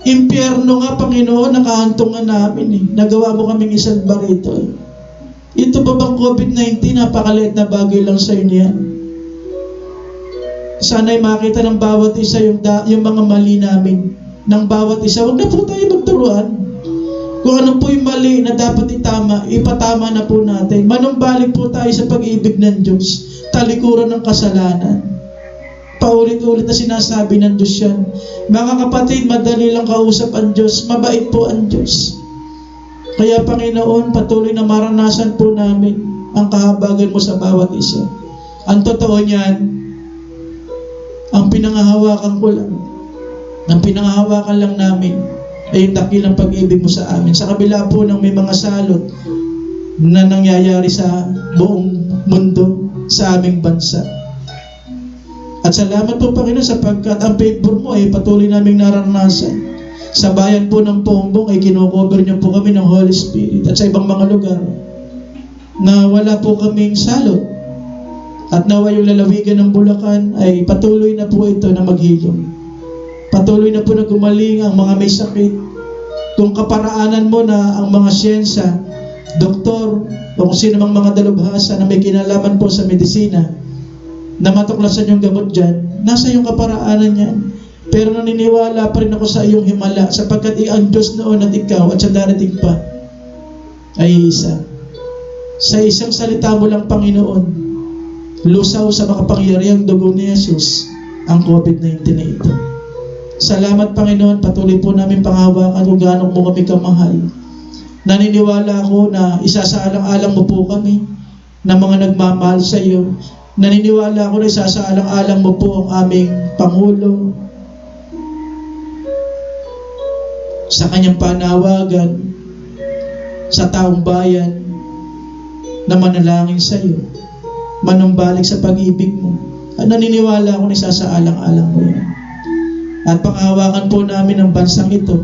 Impyerno nga, Panginoon, nakahantungan namin eh. Nagawa mo kaming isang barito eh. Ito ba bang COVID-19? Napakaliit na bagay lang sa inyo yan. Sana'y makita ng bawat isa yung mga mali namin. Ng bawat isa. Huwag na po tayo magturuan. Kung ano po yung mali na dapat itama, ipatama na po natin. Manumbalik po tayo sa pag-ibig ng Diyos. Talikuran ng kasalanan. Paulit-ulit na sinasabi ng Diyos yan. Mga kapatid, madali lang kausap ang Diyos. Mabait po ang Diyos. Kaya Panginoon, patuloy na maranasan po namin ang kahabagan mo sa bawat isa. Ang totoo niyan, ang pinangahawakan ko lang, ang pinangahawakan lang namin ay yung dakilang pag-ibig mo sa amin. Sa kabila po ng may mga salot na nangyayari sa buong mundo, sa aming bansa. At salamat po Panginoon sapagkat ang favor mo ay patuloy naming naranasan. Sa bayan po ng Pombong ay kinukover niyo po kami ng Holy Spirit at sa ibang mga lugar na wala po kaming salot. At nawa yung lalawigan ng Bulacan ay patuloy na po ito na maghilom. Patuloy na po na gumaling ang mga may sakit. Kung kaparaanan mo na ang mga siyensya, doktor, o kung sino mang mga dalubhasa na may kinalaman po sa medisina, na matuklasan yung gamot dyan, nasa yung kaparaanan yan. Pero naniniwala pa rin ako sa iyong himala, sapagkat ang Diyos noon at ikaw at sa darating pa ay isa. Sa isang salita mo lang, Panginoon, lusaw sa makapangyarihang dugo ni Jesus ang COVID-19 na ito. Salamat Panginoon, patuloy po namin panghawakan kung gaano mo kami kamahal. Naniniwala ako na isasaalang-alang mo po kami na mga nagmamahal sa iyo. Naniniwala ako na isasaalang-alang mo po ang aming Pangulo. sa kanyang panawagan sa taong bayan na manalangin sa iyo, manumbalik sa pag-ibig mo. At naniniwala ako na isasaalang-alang mo yan. At panghawakan po namin ang bansang ito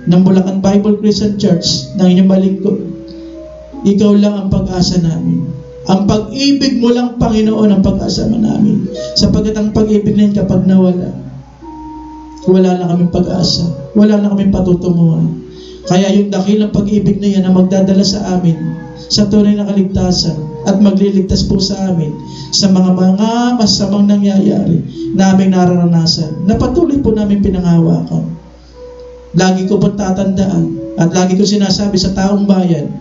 ng Bulacan Bible Christian Church ng inyong malingkod. Ikaw lang ang pag-asa namin. Ang pag-ibig mo lang, Panginoon, ang pag-asa namin. Sapagkat ang pag-ibig na yun kapag nawala, wala na kaming pag-asa. Wala na kaming patutunguhan. Kaya yung dakilang pag-ibig na yan ang magdadala sa amin sa tunay na kaligtasan at magliligtas po sa amin sa mga masamang nangyayari na aming nararanasan na patuloy po namin pinanghawakan. Lagi ko po tatandaan at lagi ko sinasabi sa taong bayan,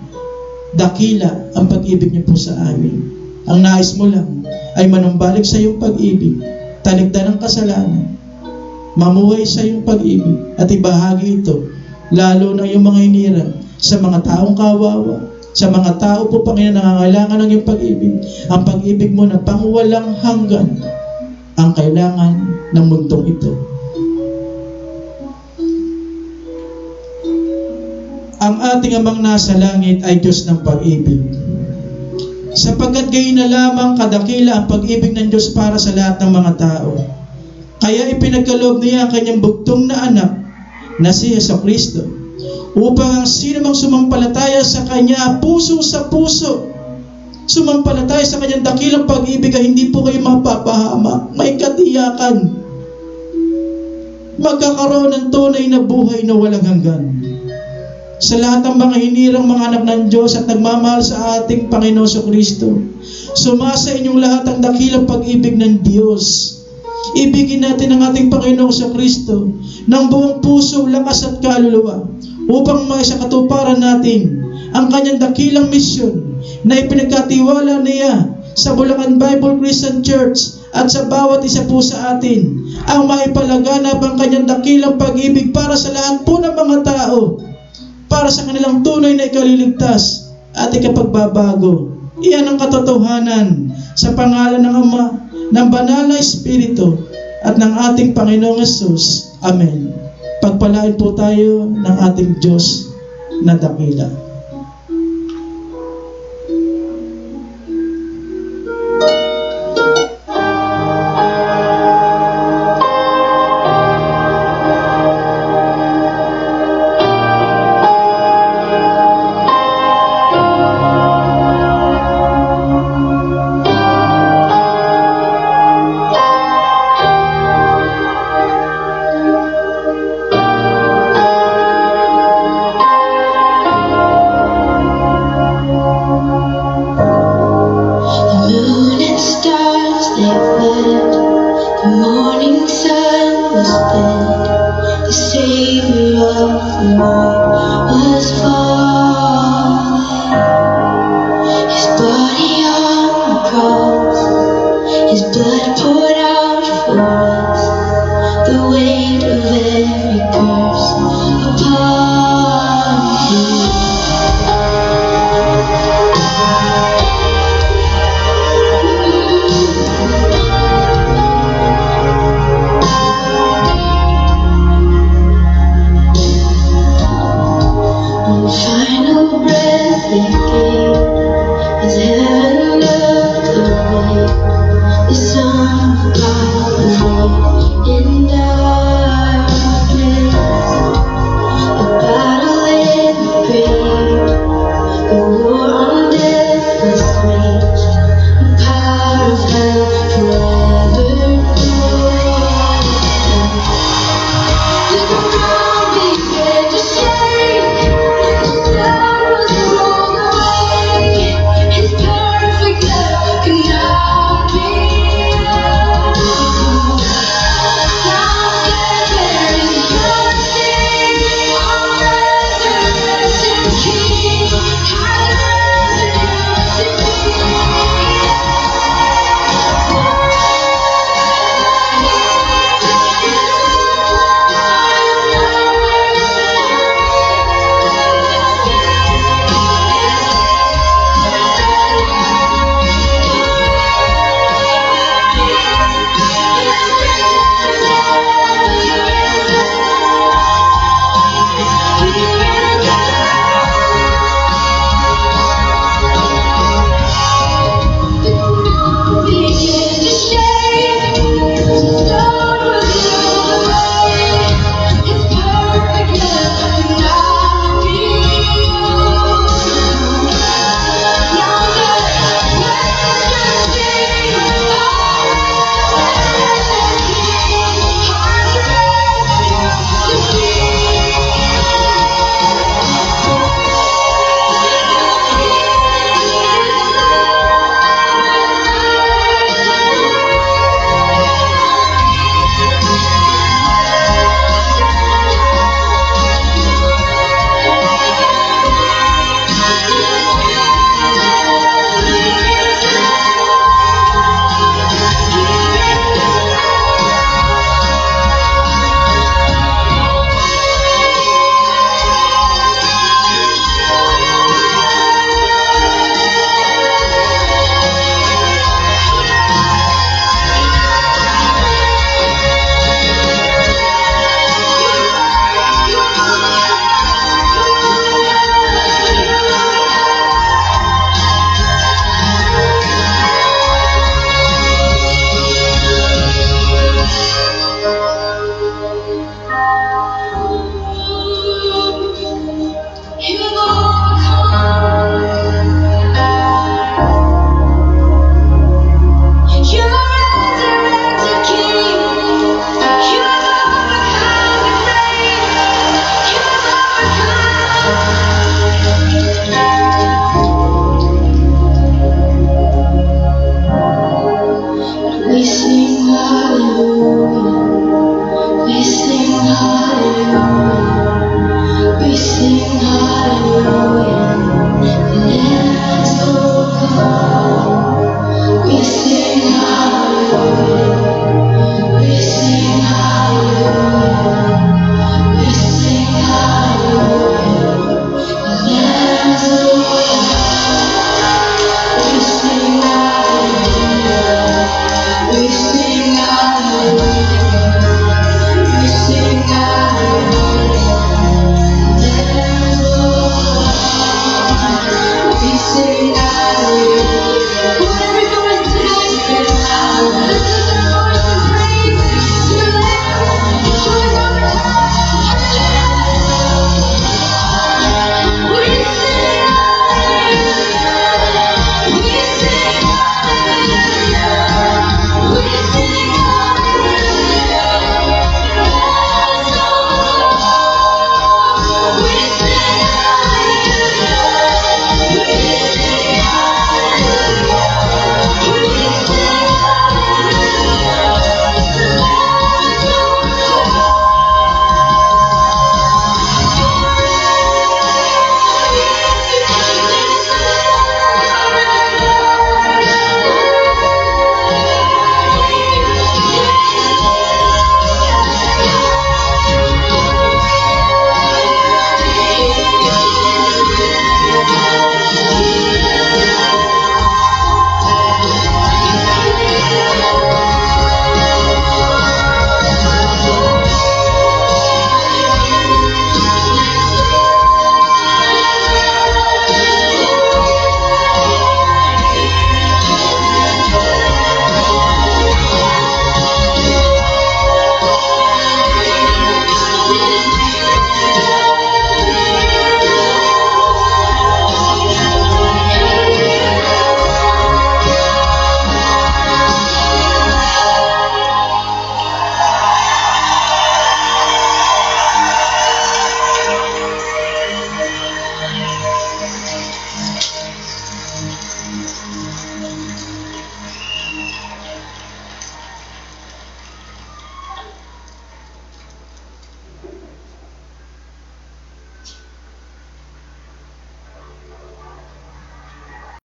dakila ang pag-ibig niyo po sa amin. Ang nais mo lang ay manumbalik sa iyong pag-ibig, talikdan ang kasalanan, mamuhay sa iyong pag-ibig at ibahagi ito lalo na yung mga hinirang sa mga taong kawawa, sa mga tao po, Panginoon, nangangailangan ng iyong pag-ibig. Ang pag-ibig mo na pangwalang hanggan ang kailangan ng mundong ito. Ang ating Amang nasa langit ay Diyos ng pag-ibig. Sapagkat gayon na lamang kadakila ang pag-ibig ng Diyos para sa lahat ng mga tao. Kaya ipinagkaloob niya ang kanyang bugtong na anak na si Jesucristo, upang ang sinumang sumampalataya sa Kanya, puso sa puso, sumampalataya sa Kanyang dakilang pag-ibig, ay hindi po kayo mapapahamak, may katiyakan, magkakaroon ng tunay na buhay na walang hanggan. Sa lahat ng mga hinirang mga anak ng Diyos at nagmamahal sa ating Panginoon Jesucristo, sumasa inyong lahat ang dakilang pag-ibig ng Diyos. Ibigin natin ang ating Panginoong Jesucristo ng buong puso, lakas at kaluluwa upang maisakatuparan natin ang kanyang dakilang misyon na ipinagkatiwala niya sa Bulacan Bible Christian Church at sa bawat isa po sa atin, ang maipalaganap ang kanyang dakilang pag-ibig para sa lahat po ng mga tao, para sa kanilang tunay na ikaliligtas at ikapagbabago. Iyan ang katotohanan sa pangalan ng Ama, ng Banal na Espiritu at ng ating Panginoong Hesus. Amen. Pagpalain po tayo ng ating Diyos na dakila. The morning sun was dead, the Savior of the world.